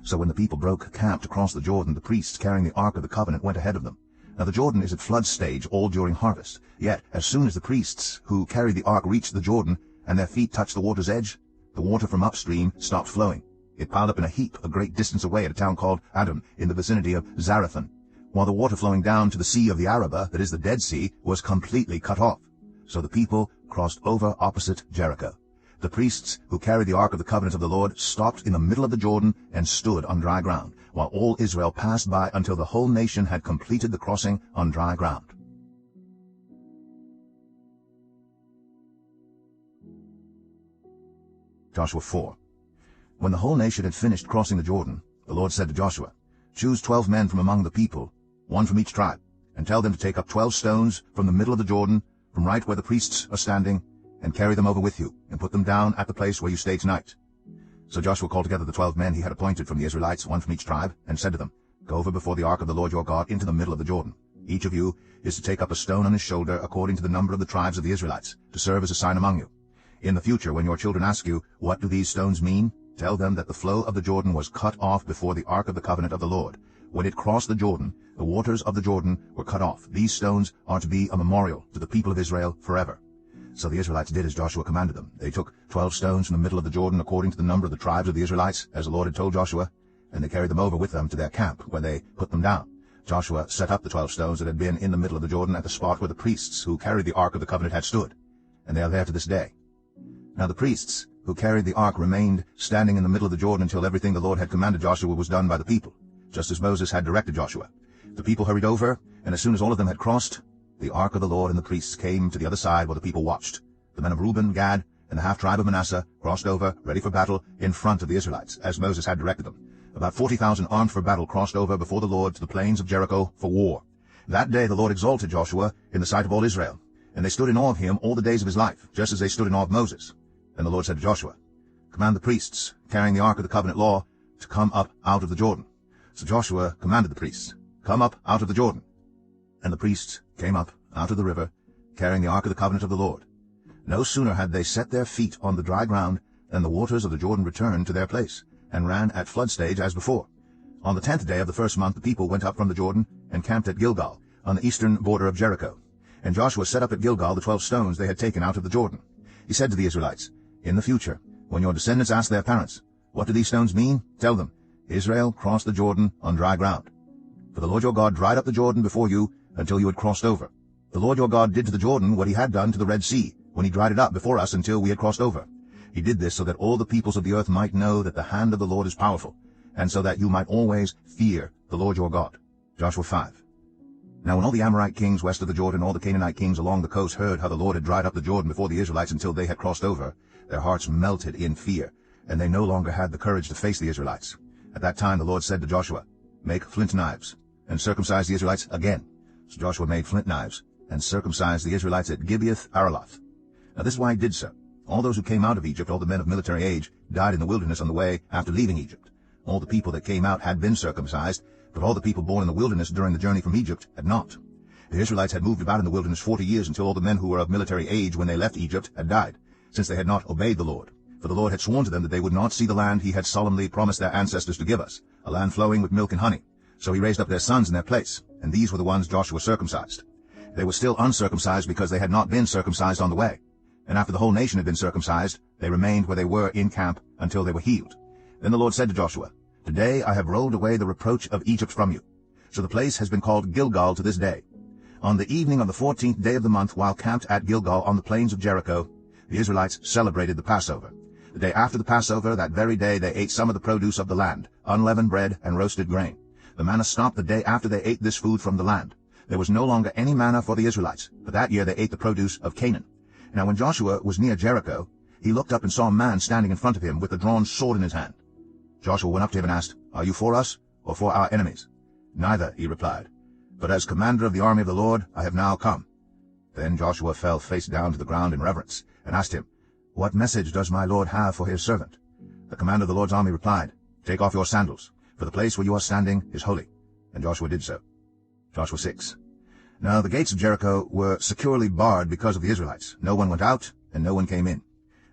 So when the people broke camp to cross the Jordan, the priests carrying the ark of the covenant went ahead of them. Now the Jordan is at flood stage all during harvest. Yet as soon as the priests who carried the ark reached the Jordan, and their feet touched the water's edge, the water from upstream stopped flowing. It piled up in a heap a great distance away at a town called Adam, in the vicinity of Zarethan, while the water flowing down to the sea of the Arabah, that is the Dead Sea, was completely cut off. So the people crossed over opposite Jericho. The priests who carried the ark of the covenant of the Lord stopped in the middle of the Jordan and stood on dry ground, while all Israel passed by until the whole nation had completed the crossing on dry ground. Joshua 4. When the whole nation had finished crossing the Jordan, the Lord said to Joshua, "Choose 12 men from among the people, 1 from each tribe, and tell them to take up 12 stones from the middle of the Jordan, from right where the priests are standing, and carry them over with you, and put them down at the place where you stay tonight." So Joshua called together the 12 men he had appointed from the Israelites, 1 from each tribe, and said to them, "Go over before the ark of the Lord your God into the middle of the Jordan. Each of you is to take up a stone on his shoulder according to the number of the tribes of the Israelites, to serve as a sign among you. In the future, when your children ask you, 'What do these stones mean?' tell them that the flow of the Jordan was cut off before the ark of the covenant of the Lord. When it crossed the Jordan, the waters of the Jordan were cut off. These stones are to be a memorial to the people of Israel forever." So the Israelites did as Joshua commanded them. They took 12 stones from the middle of the Jordan according to the number of the tribes of the Israelites, as the Lord had told Joshua, and they carried them over with them to their camp, where they put them down. Joshua set up the 12 stones that had been in the middle of the Jordan at the spot where the priests who carried the ark of the covenant had stood, and they are there to this day. Now the priests who carried the ark remained standing in the middle of the Jordan until everything the Lord had commanded Joshua was done by the people, just as Moses had directed Joshua. The people hurried over, and as soon as all of them had crossed, the ark of the Lord and the priests came to the other side while the people watched. The men of Reuben, Gad, and the half-tribe of Manasseh crossed over, ready for battle, in front of the Israelites, as Moses had directed them. About 40,000 armed for battle crossed over before the Lord to the plains of Jericho for war. That day the Lord exalted Joshua in the sight of all Israel, and they stood in awe of him all the days of his life, just as they stood in awe of Moses. Then the Lord said to Joshua, "Command the priests, carrying the ark of the covenant law, to come up out of the Jordan." So Joshua commanded the priests, "Come up out of the Jordan." And the priests came up out of the river, carrying the ark of the covenant of the Lord. No sooner had they set their feet on the dry ground than the waters of the Jordan returned to their place, and ran at flood stage as before. On the 10th day of the first month the people went up from the Jordan, and camped at Gilgal, on the eastern border of Jericho. And Joshua set up at Gilgal the 12 stones they had taken out of the Jordan. He said to the Israelites, "In the future, when your descendants ask their parents, 'What do these stones mean?' tell them, 'Israel crossed the Jordan on dry ground.' For the Lord your God dried up the Jordan before you until you had crossed over. The Lord your God did to the Jordan what he had done to the Red Sea, when he dried it up before us until we had crossed over. He did this so that all the peoples of the earth might know that the hand of the Lord is powerful, and so that you might always fear the Lord your God. Joshua 5. Now when all the Amorite kings west of the Jordan, all the Canaanite kings along the coast heard how the Lord had dried up the Jordan before the Israelites until they had crossed over, their hearts melted in fear, and they no longer had the courage to face the Israelites. At that time the Lord said to Joshua, Make flint knives, and circumcise the Israelites again. So Joshua made flint knives, and circumcised the Israelites at Gibeath Araloth. Now this is why he did so. All those who came out of Egypt, all the men of military age, died in the wilderness on the way after leaving Egypt. All the people that came out had been circumcised, but all the people born in the wilderness during the journey from Egypt had not. The Israelites had moved about in the wilderness 40 years until all the men who were of military age when they left Egypt had died, since they had not obeyed the Lord. For the Lord had sworn to them that they would not see the land he had solemnly promised their ancestors to give us, a land flowing with milk and honey. So he raised up their sons in their place, and these were the ones Joshua circumcised. They were still uncircumcised because they had not been circumcised on the way. And after the whole nation had been circumcised, they remained where they were in camp until they were healed. Then the Lord said to Joshua, Today I have rolled away the reproach of Egypt from you. So the place has been called Gilgal to this day. On the evening of the 14th day of the month, while camped at Gilgal on the plains of Jericho, the Israelites celebrated the Passover. The day after the Passover, that very day, they ate some of the produce of the land, unleavened bread and roasted grain. The manna stopped the day after they ate this food from the land. There was no longer any manna for the Israelites, but that year they ate the produce of Canaan. Now when Joshua was near Jericho, he looked up and saw a man standing in front of him with a drawn sword in his hand. Joshua went up to him and asked, Are you for us or for our enemies? Neither, he replied, but as commander of the army of the Lord I have now come. Then Joshua fell face down to the ground in reverence, and asked him, What message does my Lord have for his servant? The commander of the Lord's army replied, Take off your sandals, for the place where you are standing is holy. And Joshua did so. Joshua 6. Now the gates of Jericho were securely barred because of the Israelites. No one went out, and no one came in.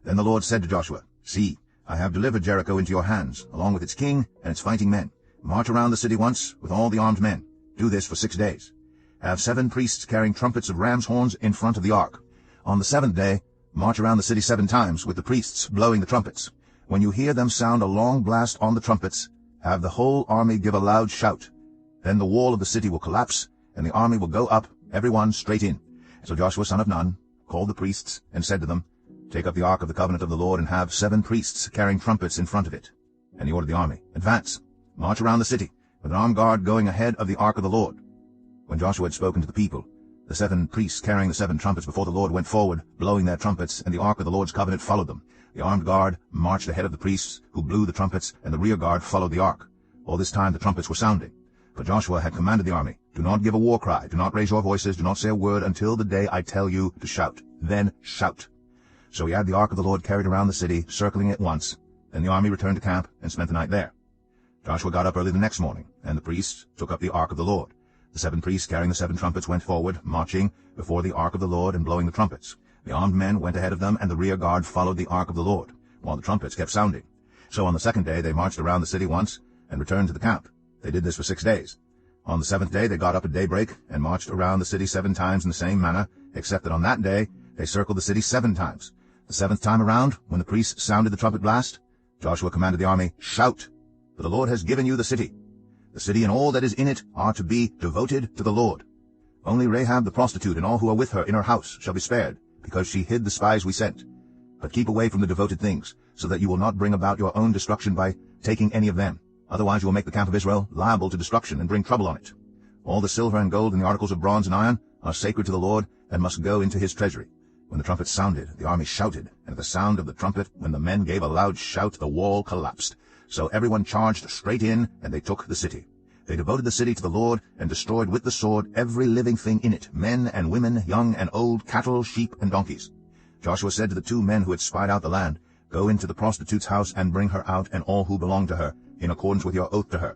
Then the Lord said to Joshua, See, I have delivered Jericho into your hands, along with its king and its fighting men. March around the city once with all the armed men. Do this for 6 days. Have 7 priests carrying trumpets of ram's horns in front of the ark. On the 7th day, march around the city 7 times with the priests blowing the trumpets. When you hear them sound a long blast on the trumpets, have the whole army give a loud shout. Then the wall of the city will collapse, and the army will go up, every one straight in. So Joshua son of Nun called the priests and said to them, Take up the ark of the covenant of the Lord and have 7 priests carrying trumpets in front of it. And he ordered the army, Advance, march around the city, with an armed guard going ahead of the ark of the Lord. When Joshua had spoken to the people, the 7 priests carrying the 7 trumpets before the Lord went forward, blowing their trumpets, and the ark of the Lord's covenant followed them. The armed guard marched ahead of the priests, who blew the trumpets, and the rear guard followed the ark. All this time the trumpets were sounding. But Joshua had commanded the army, Do not give a war cry, do not raise your voices, do not say a word until the day I tell you to shout. Then shout. So he had the ark of the Lord carried around the city, circling it once. Then the army returned to camp and spent the night there. Joshua got up early the next morning, and the priests took up the ark of the Lord. The 7 priests carrying the 7 trumpets went forward, marching before the ark of the Lord and blowing the trumpets. The armed men went ahead of them, and the rear guard followed the ark of the Lord, while the trumpets kept sounding. So on the 2nd day they marched around the city once, and returned to the camp. They did this for 6 days. On the 7th day they got up at daybreak, and marched around the city 7 times in the same manner, except that on that day they circled the city 7 times. The 7th time around, when the priests sounded the trumpet blast, Joshua commanded the army, Shout, for the Lord has given you the city. The city and all that is in it are to be devoted to the Lord. Only Rahab the prostitute and all who are with her in her house shall be spared, because she hid the spies we sent. But keep away from the devoted things, so that you will not bring about your own destruction by taking any of them. Otherwise you will make the camp of Israel liable to destruction and bring trouble on it. All the silver and gold and the articles of bronze and iron are sacred to the Lord and must go into his treasury. When the trumpet sounded, the army shouted, and at the sound of the trumpet, when the men gave a loud shout, the wall collapsed. So everyone charged straight in, and they took the city. They devoted the city to the Lord, and destroyed with the sword every living thing in it, men and women, young and old, cattle, sheep, and donkeys. Joshua said to the 2 men who had spied out the land, Go into the prostitute's house and bring her out and all who belong to her, in accordance with your oath to her.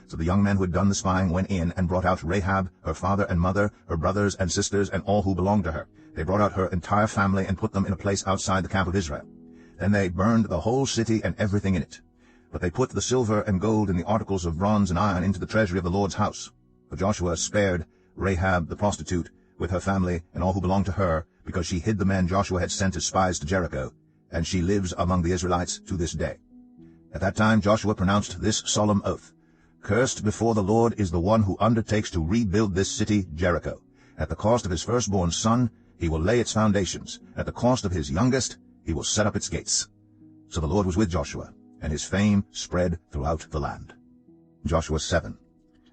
So the young men who had done the spying went in and brought out Rahab, her father and mother, her brothers and sisters, and all who belonged to her. They brought out her entire family and put them in a place outside the camp of Israel. Then they burned the whole city and everything in it. But they put the silver and gold and the articles of bronze and iron into the treasury of the Lord's house. But Joshua spared Rahab the prostitute with her family and all who belonged to her, because she hid the men Joshua had sent as spies to Jericho, and she lives among the Israelites to this day. At that time Joshua pronounced this solemn oath, Cursed before the Lord is the one who undertakes to rebuild this city, Jericho. At the cost of his firstborn son, he will lay its foundations. At the cost of his youngest, he will set up its gates. So the Lord was with Joshua, and his fame spread throughout the land. Joshua 7.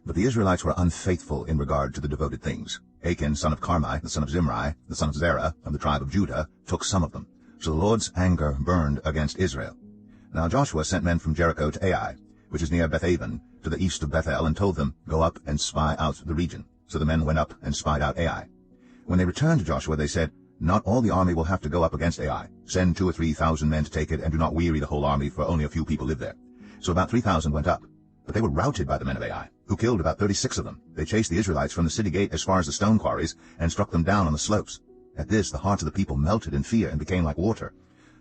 But the Israelites were unfaithful in regard to the devoted things. Achan, son of Carmi, the son of Zimri, the son of Zerah, of the tribe of Judah, took some of them. So the Lord's anger burned against Israel. Now Joshua sent men from Jericho to Ai, which is near Bethaven, to the east of Bethel, and told them, Go up and spy out the region. So the men went up and spied out Ai. When they returned to Joshua, they said, Not all the army will have to go up against Ai. Send 2,000 or 3,000 men to take it, and do not weary the whole army, for only a few people live there. So about 3,000 went up. But they were routed by the men of Ai, who killed about 36 of them. They chased the Israelites from the city gate as far as the stone quarries, and struck them down on the slopes. At this the hearts of the people melted in fear, and became like water.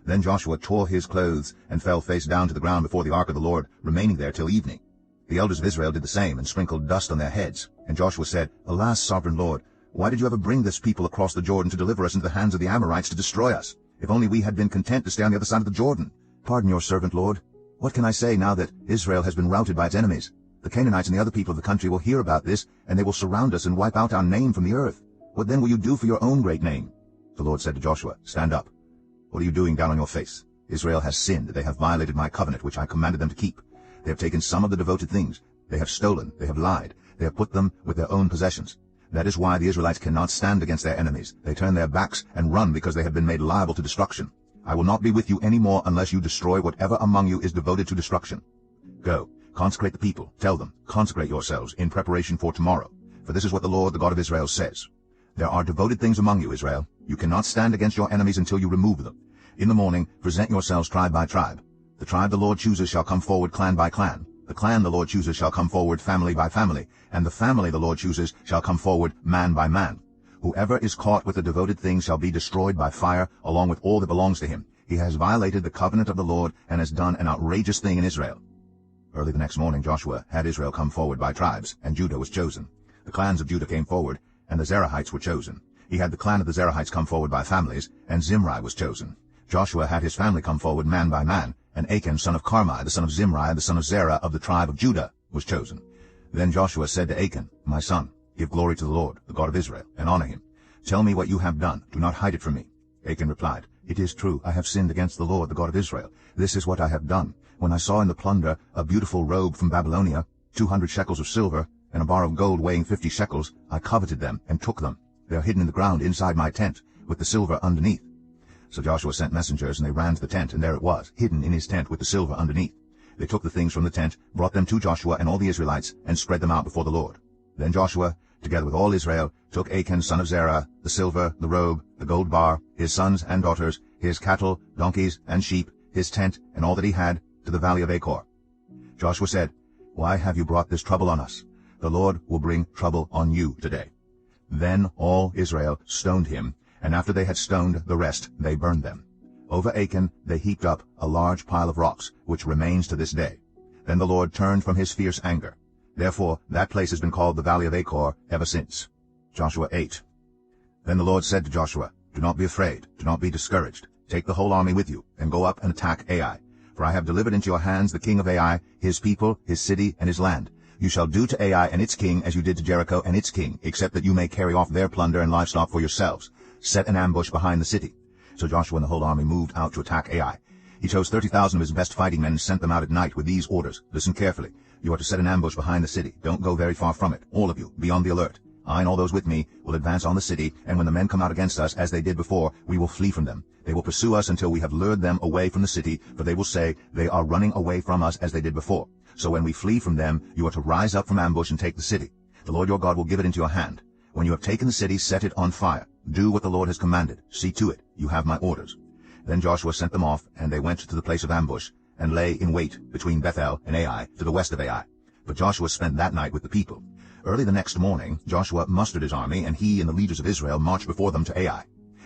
Then Joshua tore his clothes, and fell face down to the ground before the ark of the Lord, remaining there till evening. The elders of Israel did the same, and sprinkled dust on their heads. And Joshua said, Alas, sovereign Lord, why did you ever bring this people across the Jordan to deliver us into the hands of the Amorites to destroy us? If only we had been content to stay on the other side of the Jordan. Pardon your servant, Lord. What can I say now that Israel has been routed by its enemies? The Canaanites and the other people of the country will hear about this, and they will surround us and wipe out our name from the earth. What then will you do for your own great name? The Lord said to Joshua, Stand up. What are you doing down on your face? Israel has sinned. They have violated my covenant, which I commanded them to keep. They have taken some of the devoted things. They have stolen. They have lied. They have put them with their own possessions. That is why the Israelites cannot stand against their enemies. They turn their backs and run because they have been made liable to destruction. I will not be with you any more unless you destroy whatever among you is devoted to destruction. Go, consecrate the people. Tell them, consecrate yourselves in preparation for tomorrow. For this is what the Lord, the God of Israel, says. There are devoted things among you, Israel. You cannot stand against your enemies until you remove them. In the morning, present yourselves tribe by tribe. The tribe the Lord chooses shall come forward clan by clan. The clan the Lord chooses shall come forward family by family. And the family the Lord chooses shall come forward man by man. Whoever is caught with the devoted things shall be destroyed by fire, along with all that belongs to him. He has violated the covenant of the Lord, and has done an outrageous thing in Israel. Early the next morning Joshua had Israel come forward by tribes, and Judah was chosen. The clans of Judah came forward, and the Zerahites were chosen. He had the clan of the Zerahites come forward by families, and Zimri was chosen. Joshua had his family come forward man by man, and Achan, son of Carmi, the son of Zimri, the son of Zerah, of the tribe of Judah, was chosen. Then Joshua said to Achan, My son, give glory to the Lord, the God of Israel, and honor him. Tell me what you have done. Do not hide it from me. Achan replied, It is true, I have sinned against the Lord, the God of Israel. This is what I have done. When I saw in the plunder a beautiful robe from Babylonia, 200 shekels of silver, and a bar of gold weighing 50 shekels, I coveted them and took them. They are hidden in the ground inside my tent, with the silver underneath. So Joshua sent messengers, and they ran to the tent, and there it was, hidden in his tent with the silver underneath. They took the things from the tent, brought them to Joshua and all the Israelites, and spread them out before the Lord. Then Joshua, together with all Israel, took Achan son of Zerah, the silver, the robe, the gold bar, his sons and daughters, his cattle, donkeys, and sheep, his tent, and all that he had, to the valley of Achor. Joshua said, Why have you brought this trouble on us? The Lord will bring trouble on you today. Then all Israel stoned him, and after they had stoned the rest, they burned them. Over Achan they heaped up a large pile of rocks, which remains to this day. Then the Lord turned from his fierce anger. Therefore that place has been called the Valley of Achor ever since. Joshua 8. Then the Lord said to Joshua, Do not be afraid, do not be discouraged. Take the whole army with you, and go up and attack Ai. For I have delivered into your hands the king of Ai, his people, his city, and his land. You shall do to Ai and its king as you did to Jericho and its king, except that you may carry off their plunder and livestock for yourselves. Set an ambush behind the city. So Joshua and the whole army moved out to attack Ai. He chose 30,000 of his best fighting men and sent them out at night with these orders. Listen carefully. You are to set an ambush behind the city. Don't go very far from it. All of you, be on the alert. I and all those with me will advance on the city, and when the men come out against us, as they did before, we will flee from them. They will pursue us until we have lured them away from the city, for they will say, They are running away from us as they did before. So when we flee from them, you are to rise up from ambush and take the city. The Lord your God will give it into your hand. When you have taken the city, set it on fire. Do what the Lord has commanded. See to it. You have my orders. Then Joshua sent them off, and they went to the place of ambush, and lay in wait between Bethel and Ai, to the west of Ai. But Joshua spent that night with the people. Early the next morning Joshua mustered his army, and he and the leaders of Israel marched before them to Ai.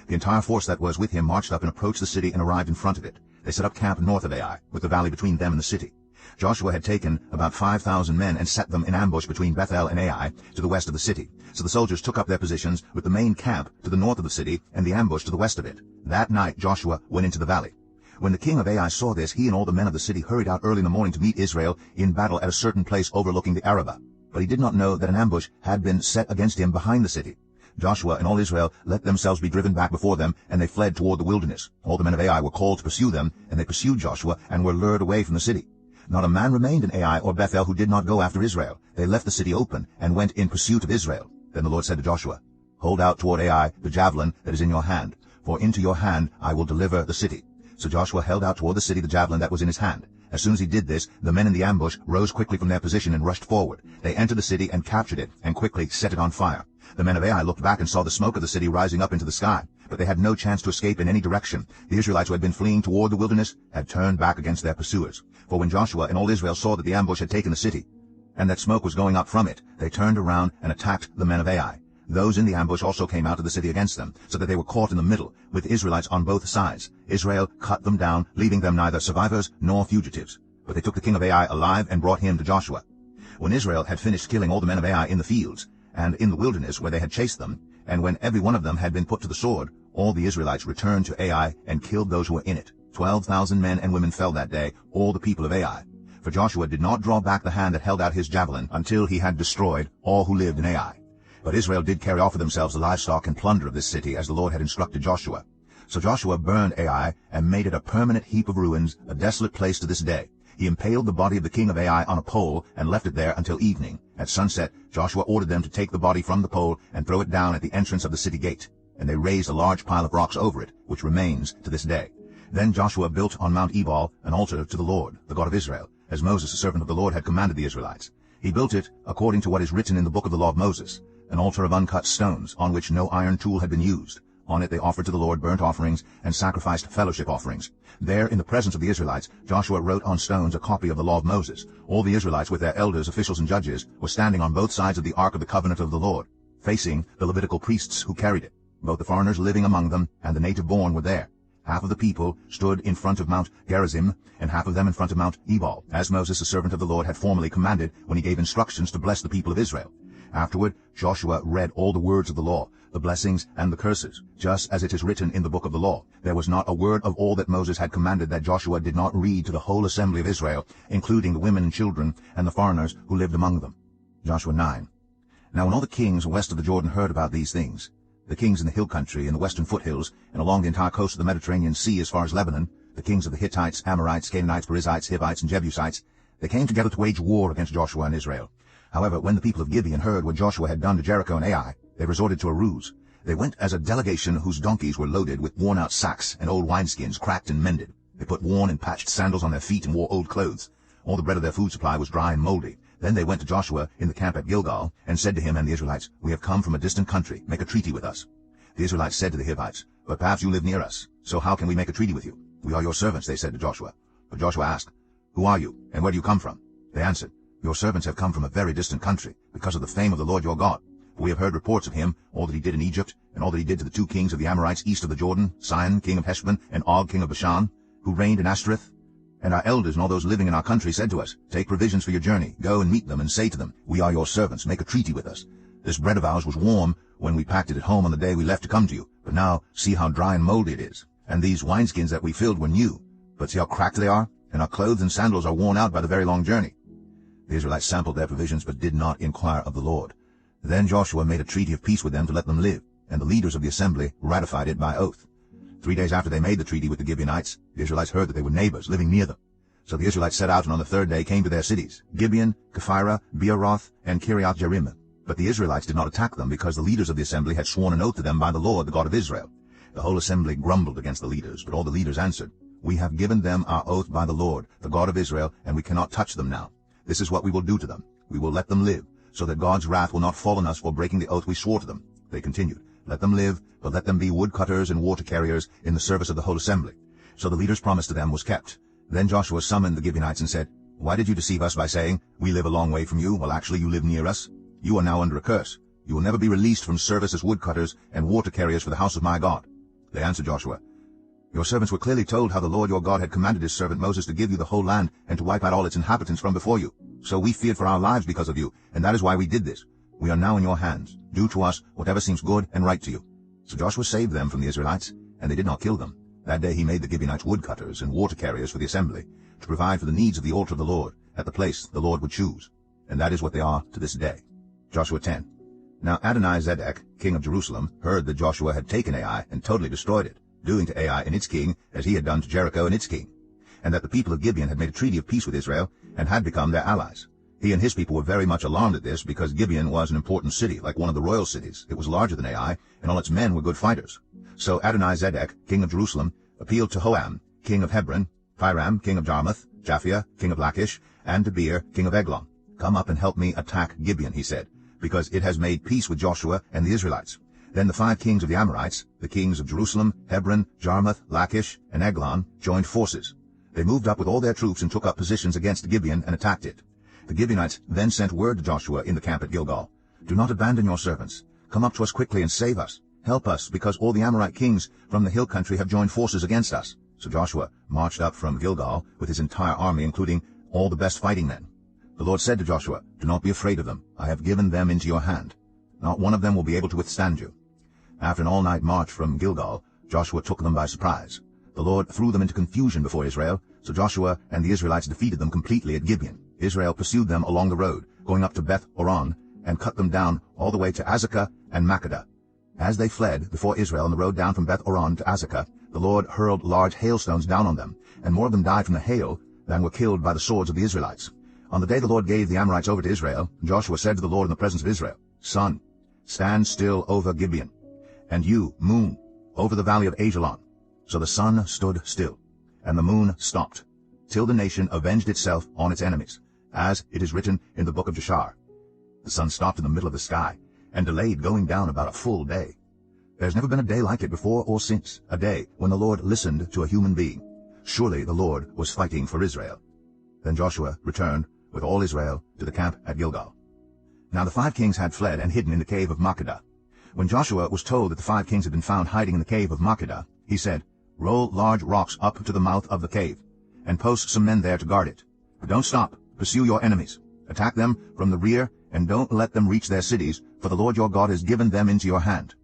The entire force that was with him marched up and approached the city and arrived in front of it. They set up camp north of Ai, with the valley between them and the city. Joshua had taken about 5,000 men and set them in ambush between Bethel and Ai, to the west of the city. So the soldiers took up their positions with the main camp to the north of the city and the ambush to the west of it. That night Joshua went into the valley. When the king of Ai saw this, he and all the men of the city hurried out early in the morning to meet Israel in battle at a certain place overlooking the Arabah. But he did not know that an ambush had been set against him behind the city. Joshua and all Israel let themselves be driven back before them, and they fled toward the wilderness. All the men of Ai were called to pursue them, and they pursued Joshua and were lured away from the city. Not a man remained in Ai or Bethel who did not go after Israel. They left the city open and went in pursuit of Israel. Then the Lord said to Joshua, "Hold out toward Ai the javelin that is in your hand, for into your hand I will deliver the city." So Joshua held out toward the city the javelin that was in his hand. As soon as he did this, the men in the ambush rose quickly from their position and rushed forward. They entered the city and captured it, and quickly set it on fire. The men of Ai looked back and saw the smoke of the city rising up into the sky, but they had no chance to escape in any direction. The Israelites who had been fleeing toward the wilderness had turned back against their pursuers. For when Joshua and all Israel saw that the ambush had taken the city, and that smoke was going up from it, they turned around and attacked the men of Ai. Those in the ambush also came out of the city against them, so that they were caught in the middle, with Israelites on both sides. Israel cut them down, leaving them neither survivors nor fugitives. But they took the king of Ai alive and brought him to Joshua. When Israel had finished killing all the men of Ai in the fields, and in the wilderness where they had chased them, and when every one of them had been put to the sword, all the Israelites returned to Ai and killed those who were in it. 12,000 men and women fell that day, all the people of Ai. For Joshua did not draw back the hand that held out his javelin until he had destroyed all who lived in Ai. But Israel did carry off for themselves the livestock and plunder of this city, as the Lord had instructed Joshua. So Joshua burned Ai and made it a permanent heap of ruins, a desolate place to this day. He impaled the body of the king of Ai on a pole and left it there until evening. At sunset, Joshua ordered them to take the body from the pole and throw it down at the entrance of the city gate. And they raised a large pile of rocks over it, which remains to this day. Then Joshua built on Mount Ebal an altar to the Lord, the God of Israel, as Moses the servant of the Lord had commanded the Israelites. He built it according to what is written in the book of the law of Moses, an altar of uncut stones, on which no iron tool had been used. On it they offered to the Lord burnt offerings and sacrificed fellowship offerings. There, in the presence of the Israelites, Joshua wrote on stones a copy of the law of Moses. All the Israelites, with their elders, officials, and judges, were standing on both sides of the ark of the covenant of the Lord, facing the Levitical priests who carried it. Both the foreigners living among them and the native-born were there. Half of the people stood in front of Mount Gerizim, and half of them in front of Mount Ebal, as Moses the servant of the Lord had formerly commanded when he gave instructions to bless the people of Israel. Afterward Joshua read all the words of the law, the blessings and the curses, just as it is written in the book of the law. There was not a word of all that Moses had commanded that Joshua did not read to the whole assembly of Israel, including the women and children and the foreigners who lived among them. Joshua 9. Now when all the kings west of the Jordan heard about these things, the kings in the hill country, in the western foothills, and along the entire coast of the Mediterranean Sea as far as Lebanon, the kings of the Hittites, Amorites, Canaanites, Perizzites, Hivites, and Jebusites, they came together to wage war against Joshua and Israel. However, when the people of Gibeon heard what Joshua had done to Jericho and Ai, they resorted to a ruse. They went as a delegation whose donkeys were loaded with worn-out sacks and old wineskins cracked and mended. They put worn and patched sandals on their feet and wore old clothes. All the bread of their food supply was dry and moldy. Then they went to Joshua in the camp at Gilgal and said to him and the Israelites, "We have come from a distant country. Make a treaty with us." The Israelites said to the Hivites, "But perhaps you live near us, so how can we make a treaty with you?" "We are your servants," they said to Joshua. But Joshua asked, "Who are you, and where do you come from?" They answered, "Your servants have come from a very distant country, because of the fame of the Lord your God. For we have heard reports of him, all that he did in Egypt, and all that he did to the two kings of the Amorites east of the Jordan, Sihon, king of Heshbon, and Og, king of Bashan, who reigned in Ashtoreth. And our elders and all those living in our country said to us, 'Take provisions for your journey, go and meet them, and say to them, We are your servants, make a treaty with us. This bread of ours was warm when we packed it at home on the day we left to come to you, but now see how dry and moldy it is. And these wineskins that we filled were new, but see how cracked they are, and our clothes and sandals are worn out by the very long journey.' The Israelites sampled their provisions, but did not inquire of the Lord. Then Joshua made a treaty of peace with them to let them live, and the leaders of the assembly ratified it by oath. 3 days after they made the treaty with the Gibeonites, the Israelites heard that they were neighbors living near them. So the Israelites set out, and on the third day came to their cities, Gibeon, Kephirah, Beeroth, and Kiriath-Jearim. But the Israelites did not attack them, because the leaders of the assembly had sworn an oath to them by the Lord, the God of Israel. The whole assembly grumbled against the leaders, but all the leaders answered, "We have given them our oath by the Lord, the God of Israel, and we cannot touch them now. This is what we will do to them. We will let them live, so that God's wrath will not fall on us for breaking the oath we swore to them." They continued, "Let them live, but let them be woodcutters and water carriers in the service of the whole assembly." So the leaders' promise to them was kept. Then Joshua summoned the Gibeonites and said, "Why did you deceive us by saying, 'We live a long way from you,' while actually you live near us? You are now under a curse. You will never be released from service as woodcutters and water carriers for the house of my God." They answered Joshua, "Your servants were clearly told how the Lord your God had commanded his servant Moses to give you the whole land and to wipe out all its inhabitants from before you. So we feared for our lives because of you, and that is why we did this. We are now in your hands. Do to us whatever seems good and right to you." So Joshua saved them from the Israelites, and they did not kill them. That day he made the Gibeonites woodcutters and water carriers for the assembly, to provide for the needs of the altar of the Lord, at the place the Lord would choose. And that is what they are to this day. Joshua 10. Now Adonizedek, king of Jerusalem, heard that Joshua had taken Ai and totally destroyed it, doing to Ai and its king as he had done to Jericho and its king, and that the people of Gibeon had made a treaty of peace with Israel and had become their allies. He and his people were very much alarmed at this, because Gibeon was an important city, like one of the royal cities. It was larger than Ai, and all its men were good fighters. So Adonizedek, king of Jerusalem, appealed to Hoam, king of Hebron, Piram, king of Jarmuth, Japhia, king of Lachish, and Debir, king of Eglon. "Come up and help me attack Gibeon," he said, "because it has made peace with Joshua and the Israelites." Then the 5 kings of the Amorites, the kings of Jerusalem, Hebron, Jarmuth, Lachish, and Eglon, joined forces. They moved up with all their troops and took up positions against Gibeon and attacked it. The Gibeonites then sent word to Joshua in the camp at Gilgal, "Do not abandon your servants. Come up to us quickly and save us. Help us, because all the Amorite kings from the hill country have joined forces against us." So Joshua marched up from Gilgal with his entire army, including all the best fighting men. The Lord said to Joshua, "Do not be afraid of them. I have given them into your hand. Not one of them will be able to withstand you." After an all-night march from Gilgal, Joshua took them by surprise. The Lord threw them into confusion before Israel, so Joshua and the Israelites defeated them completely at Gibeon. Israel pursued them along the road, going up to Beth-Horon, and cut them down all the way to Azekah and Makkedah. As they fled before Israel on the road down from Beth-Horon to Azekah, the Lord hurled large hailstones down on them, and more of them died from the hail than were killed by the swords of the Israelites. On the day the Lord gave the Amorites over to Israel, Joshua said to the Lord in the presence of Israel, "Sun, stand still over Gibeon, and you, moon, over the valley of Ajalon." So the sun stood still, and the moon stopped, till the nation avenged itself on its enemies, as it is written in the book of Jashar. The sun stopped in the middle of the sky, and delayed going down about a full day. There's never been a day like it before or since, a day when the Lord listened to a human being. Surely the Lord was fighting for Israel. Then Joshua returned with all Israel to the camp at Gilgal. Now the 5 kings had fled and hidden in the cave of Makkedah. When Joshua was told that the 5 kings had been found hiding in the cave of Makkedah, he said, "Roll large rocks up to the mouth of the cave, and post some men there to guard it. But don't stop. Pursue your enemies. Attack them from the rear, and don't let them reach their cities, for the Lord your God has given them into your hand."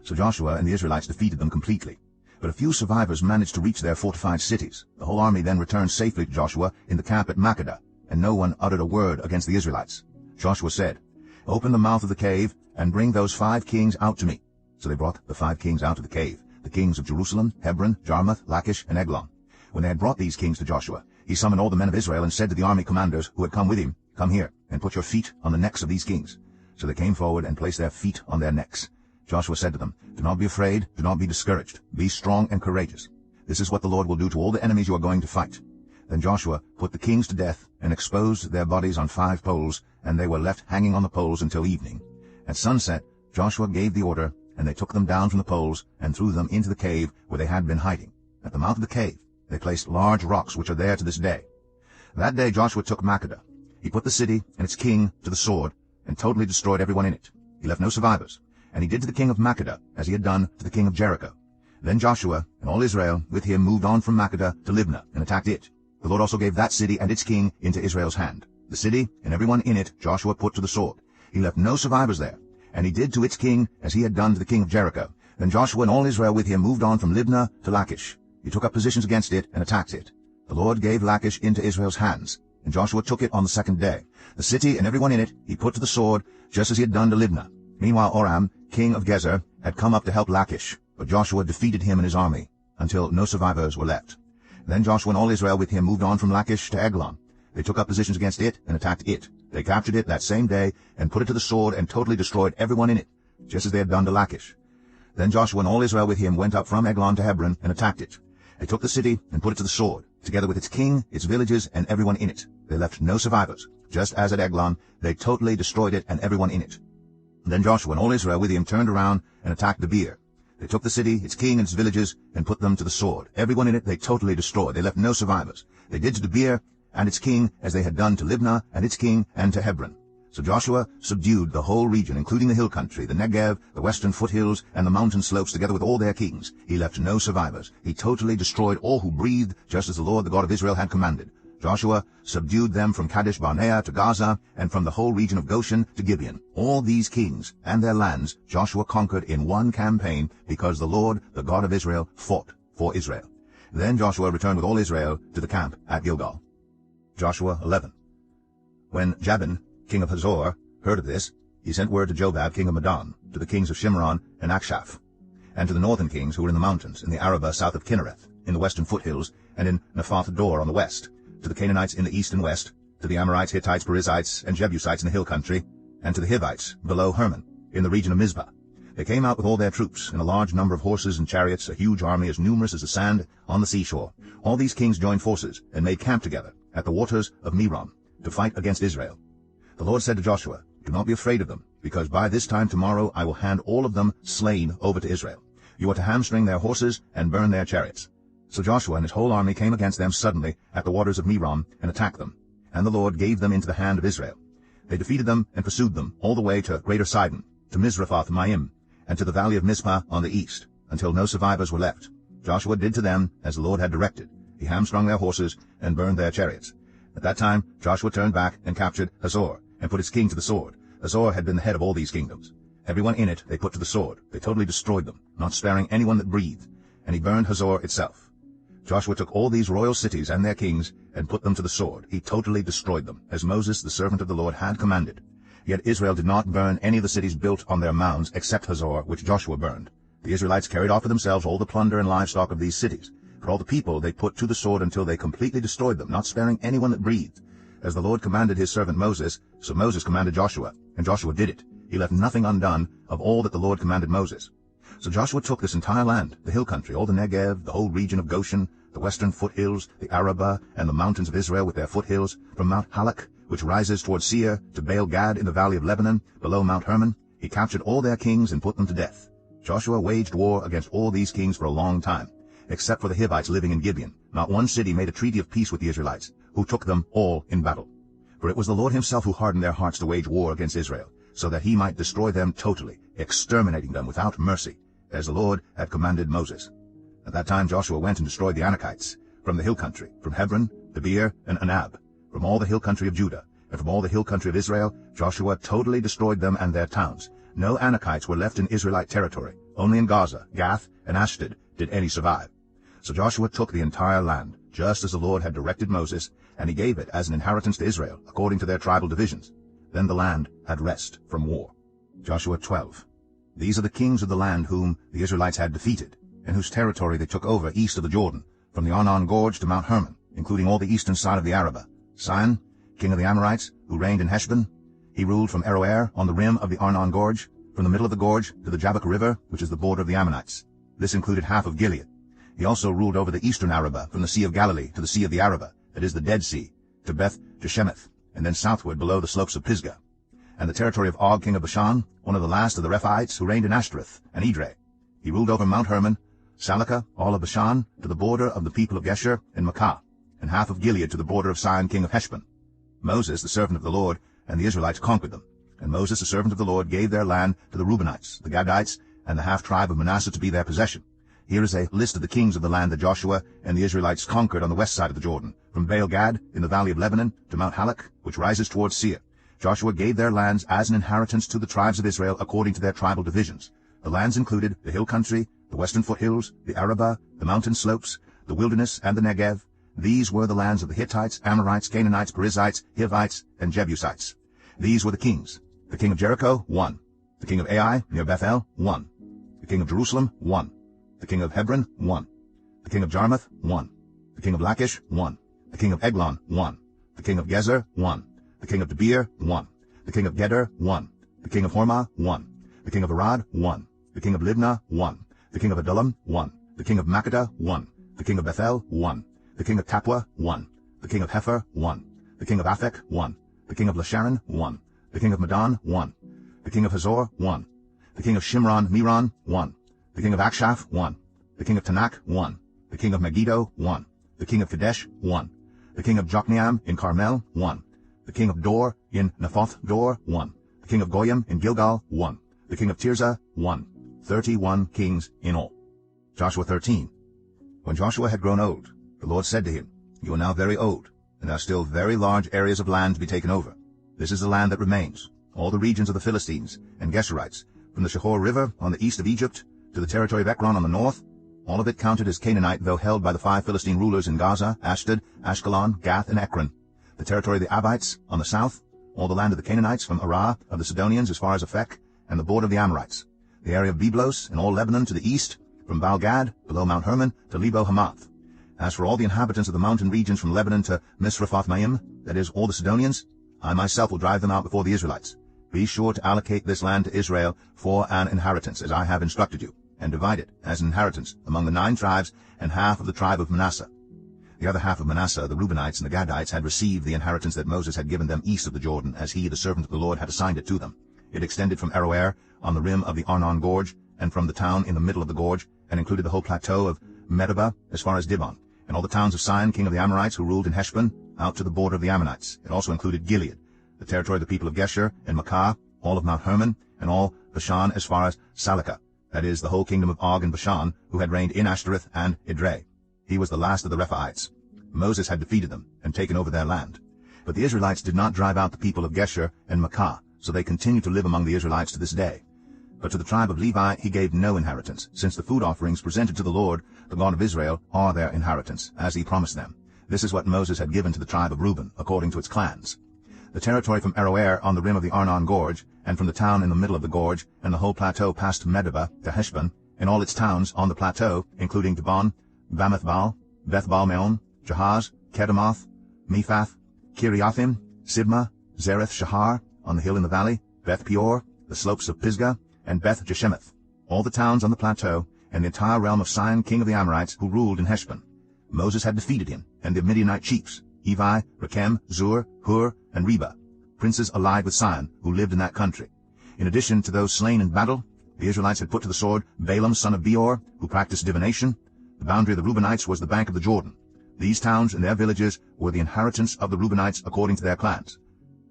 So Joshua and the Israelites defeated them completely. But a few survivors managed to reach their fortified cities. The whole army then returned safely to Joshua in the camp at Makkedah, and no one uttered a word against the Israelites. Joshua said, "Open the mouth of the cave, and bring those 5 kings out to me." So they brought the 5 kings out of the cave, the kings of Jerusalem, Hebron, Jarmuth, Lachish, and Eglon. When they had brought these kings to Joshua, he summoned all the men of Israel and said to the army commanders who had come with him, "Come here, and put your feet on the necks of these kings." So they came forward and placed their feet on their necks. Joshua said to them, "Do not be afraid, do not be discouraged. Be strong and courageous. This is what the Lord will do to all the enemies you are going to fight." Then Joshua put the kings to death and exposed their bodies on 5 poles, and they were left hanging on the poles until evening. At sunset, Joshua gave the order, and they took them down from the poles and threw them into the cave where they had been hiding. At the mouth of the cave, they placed large rocks which are there to this day. That day Joshua took Makkedah. He put the city and its king to the sword, and totally destroyed everyone in it. He left no survivors. And he did to the king of Makkedah as he had done to the king of Jericho. Then Joshua and all Israel with him moved on from Makkedah to Libnah and attacked it. The Lord also gave that city and its king into Israel's hand. The city and everyone in it Joshua put to the sword. He left no survivors there. And he did to its king as he had done to the king of Jericho. Then Joshua and all Israel with him moved on from Libnah to Lachish. He took up positions against it and attacked it. The Lord gave Lachish into Israel's hands, and Joshua took it on the 2nd day. The city and everyone in it he put to the sword, just as he had done to Libnah. Meanwhile Oram, king of Gezer, had come up to help Lachish, but Joshua defeated him and his army, until no survivors were left. Then Joshua and all Israel with him moved on from Lachish to Eglon. They took up positions against it and attacked it. They captured it that same day and put it to the sword and totally destroyed everyone in it, just as they had done to Lachish. Then Joshua and all Israel with him went up from Eglon to Hebron and attacked it. They took the city and put it to the sword, together with its king, its villages, and everyone in it. They left no survivors. Just as at Eglon, they totally destroyed it and everyone in it. Then Joshua and all Israel with him turned around and attacked Debir. They took the city, its king, and its villages, and put them to the sword. Everyone in it they totally destroyed. They left no survivors. They did to Debir and its king as they had done to Libnah and its king and to Hebron. So Joshua subdued the whole region, including the hill country, the Negev, the western foothills, and the mountain slopes, together with all their kings. He left no survivors. He totally destroyed all who breathed, just as the Lord, the God of Israel, had commanded. Joshua subdued them from Kadesh Barnea to Gaza, and from the whole region of Goshen to Gibeon. All these kings and their lands Joshua conquered in one campaign, because the Lord, the God of Israel, fought for Israel. Then Joshua returned with all Israel to the camp at Gilgal. Joshua 11. When Jabin, king of Hazor, heard of this, he sent word to Jobab king of Madon, to the kings of Shimron and Akshaph, and to the northern kings who were in the mountains, in the Arabah south of Kinnereth, in the western foothills, and in Naphath Dor on the west, to the Canaanites in the east and west, to the Amorites, Hittites, Perizzites, and Jebusites in the hill country, and to the Hivites below Hermon, in the region of Mizpah. They came out with all their troops, in a large number of horses and chariots, a huge army as numerous as the sand on the seashore. All these kings joined forces, and made camp together at the waters of Merom, to fight against Israel. The Lord said to Joshua, "Do not be afraid of them, because by this time tomorrow I will hand all of them slain over to Israel. You are to hamstring their horses and burn their chariots." So Joshua and his whole army came against them suddenly at the waters of Merom, and attacked them. And the Lord gave them into the hand of Israel. They defeated them and pursued them all the way to Greater Sidon, to Mizrephoth-Maim, and to the valley of Mizpah on the east, until no survivors were left. Joshua did to them as the Lord had directed. He hamstrung their horses and burned their chariots. At that time Joshua turned back and captured Hazor, and put its king to the sword. Hazor had been the head of all these kingdoms. Everyone in it they put to the sword. They totally destroyed them, not sparing anyone that breathed. And he burned Hazor itself. Joshua took all these royal cities and their kings, and put them to the sword. He totally destroyed them, as Moses the servant of the Lord had commanded. Yet Israel did not burn any of the cities built on their mounds, except Hazor, which Joshua burned. The Israelites carried off for themselves all the plunder and livestock of these cities. For all the people they put to the sword until they completely destroyed them, not sparing anyone that breathed. As the Lord commanded his servant Moses, so Moses commanded Joshua, and Joshua did it. He left nothing undone of all that the Lord commanded Moses. So Joshua took this entire land, the hill country, all the Negev, the whole region of Goshen, the western foothills, the Arabah, and the mountains of Israel with their foothills, from Mount Halak, which rises toward Seir, to Baal-Gad in the valley of Lebanon, below Mount Hermon. He captured all their kings and put them to death. Joshua waged war against all these kings for a long time, except for the Hivites living in Gibeon. Not one city made a treaty of peace with the Israelites, who took them all in battle. For it was the Lord himself who hardened their hearts to wage war against Israel, so that he might destroy them totally, exterminating them without mercy, as the Lord had commanded Moses. At that time Joshua went and destroyed the Anakites, from the hill country, from Hebron, Debir, and Anab, from all the hill country of Judah, and from all the hill country of Israel. Joshua totally destroyed them and their towns. No Anakites were left in Israelite territory. Only in Gaza, Gath, and Ashdod did any survive. So Joshua took the entire land, just as the Lord had directed Moses, and he gave it as an inheritance to Israel, according to their tribal divisions. Then the land had rest from war. Joshua 12. These are the kings of the land whom the Israelites had defeated, and whose territory they took over east of the Jordan, from the Arnon Gorge to Mount Hermon, including all the eastern side of the Arabah. Sihon, king of the Amorites, who reigned in Heshbon. He ruled from Aroer on the rim of the Arnon Gorge, from the middle of the gorge to the Jabbok River, which is the border of the Ammonites. This included half of Gilead. He also ruled over the eastern Arabah, from the Sea of Galilee to the Sea of the Arabah, that is the Dead Sea, to Beth Jeshemeth, and then southward below the slopes of Pisgah. And the territory of Og king of Bashan, one of the last of the Rephaites, who reigned in Ashtoreth and Edrei. He ruled over Mount Hermon, Salakah, all of Bashan, to the border of the people of Geshur and Makkah, and half of Gilead to the border of Sihon king of Heshbon. Moses, the servant of the Lord, and the Israelites conquered them. And Moses, the servant of the Lord, gave their land to the Reubenites, the Gadites, and the half-tribe of Manasseh to be their possession. Here is a list of the kings of the land that Joshua and the Israelites conquered on the west side of the Jordan, from Baal-Gad in the valley of Lebanon to Mount Halak, which rises towards Seir. Joshua gave their lands as an inheritance to the tribes of Israel according to their tribal divisions. The lands included the hill country, the western foothills, the Arabah, the mountain slopes, the wilderness, and the Negev. These were the lands of the Hittites, Amorites, Canaanites, Perizzites, Hivites, and Jebusites. These were the kings. The king of Jericho, 1. The king of Ai, near Bethel, 1. The king of Jerusalem, 1. The king of Hebron, 1. The king of Jarmuth, 1. The king of Lachish, 1. The king of Eglon, 1. The king of Gezer, 1. The king of Debir, 1. The king of Geder, 1. The king of Hormah, 1. The king of Arad, 1. The king of Libnah, 1. The king of Adullam, 1. The king of Makkedah, 1. The king of Bethel, 1. The king of Tapua, 1. The king of Hepher, 1. The king of Aphek, 1. The king of Lasharon, 1. The king of Madon, 1. The king of Hazor, 1. The king of Shimron Meron, 1. The king of Akshaph, 1. The king of Tanakh, 1. The king of Megiddo, 1. The king of Kadesh, 1. The king of Jokneam in Carmel, 1. The king of Dor in Naphoth Dor, 1. The king of Goyim in Gilgal, 1. The king of Tirzah, 1. 31 kings in all. Joshua 13. When Joshua had grown old, the Lord said to him, You are now very old, and there are still very large areas of land to be taken over. This is the land that remains, all the regions of the Philistines and Geshurites, from the Shihor River on the east of Egypt to the territory of Ekron on the north, all of it counted as Canaanite, though held by the 5 Philistine rulers in Gaza, Ashdod, Ashkelon, Gath, and Ekron. The territory of the Abites on the south, all the land of the Canaanites from Arah of the Sidonians as far as Aphek, and the border of the Amorites, the area of Byblos and all Lebanon to the east, from Baal-Gad below Mount Hermon to Lebo-Hamath. As for all the inhabitants of the mountain regions from Lebanon to Misrephoth-Maim, that is, all the Sidonians, I myself will drive them out before the Israelites. Be sure to allocate this land to Israel for an inheritance, as I have instructed you, and divide it as an inheritance among the 9 tribes and half of the tribe of Manasseh. The other half of Manasseh, the Reubenites and the Gadites, had received the inheritance that Moses had given them east of the Jordan, as he, the servant of the Lord, had assigned it to them. It extended from Aroer on the rim of the Arnon Gorge, and from the town in the middle of the gorge, and included the whole plateau of Medeba as far as Dibon, and all the towns of Sihon, king of the Amorites, who ruled in Heshbon, out to the border of the Ammonites. It also included Gilead, the territory of the people of Geshur and Maacah, all of Mount Hermon, and all Bashan as far as Salekah, that is, the whole kingdom of Og and Bashan, who had reigned in Ashtoreth and Edrei. He was the last of the Rephaites. Moses had defeated them and taken over their land. But the Israelites did not drive out the people of Geshur and Maacah, so they continue to live among the Israelites to this day. But to the tribe of Levi he gave no inheritance, since the food offerings presented to the Lord, the God of Israel, are their inheritance, as he promised them. This is what Moses had given to the tribe of Reuben, according to its clans. The territory from Aroer on the rim of the Arnon Gorge, and from the town in the middle of the gorge, and the whole plateau past Medeba to Heshbon, and all its towns on the plateau, including Dibon, Bamathbaal, Beth-Baal-meon, Jahaz, Kedemoth, Mephath, Kiriathim, Sibmah, Zareth-Shahar, on the hill in the valley, Beth-Peor, the slopes of Pisgah, and Beth-Jeshemeth, all the towns on the plateau, and the entire realm of Sihon, king of the Amorites, who ruled in Heshbon. Moses had defeated him, and the Midianite chiefs, Evi, Rechem, Zur, Hur, and Reba, princes allied with Sihon, who lived in that country. In addition to those slain in battle, the Israelites had put to the sword Balaam son of Beor, who practiced divination. The boundary of the Reubenites was the bank of the Jordan. These towns and their villages were the inheritance of the Reubenites according to their clans.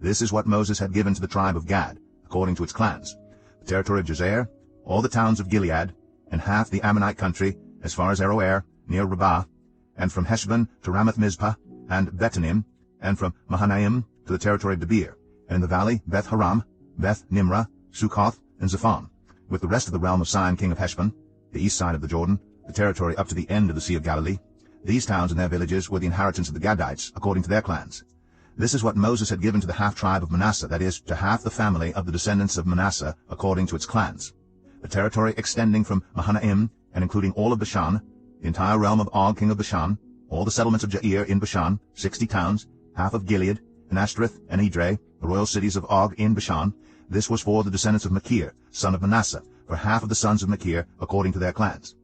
This is what Moses had given to the tribe of Gad, according to its clans: the territory of Jazer, all the towns of Gilead, and half the Ammonite country, as far as Aroer, near Rabbah, and from Heshbon to Ramath-Mizpah, and Betanim, and from Mahanaim to the territory of Debir, and in the valley Beth-Haram, Beth-Nimrah, Succoth, and Zephon, with the rest of the realm of Sihon king of Heshbon, the east side of the Jordan, the territory up to the end of the Sea of Galilee. These towns and their villages were the inheritance of the Gadites, according to their clans. This is what Moses had given to the half-tribe of Manasseh, that is, to half the family of the descendants of Manasseh, according to its clans. The territory extending from Mahanaim, and including all of Bashan, the entire realm of Og king of Bashan, all the settlements of Jair in Bashan, 60 towns, half of Gilead, and Ashtoreth and Edrei, the royal cities of Og in Bashan. This was for the descendants of Machir, son of Manasseh, for half of the sons of Machir, according to their clans.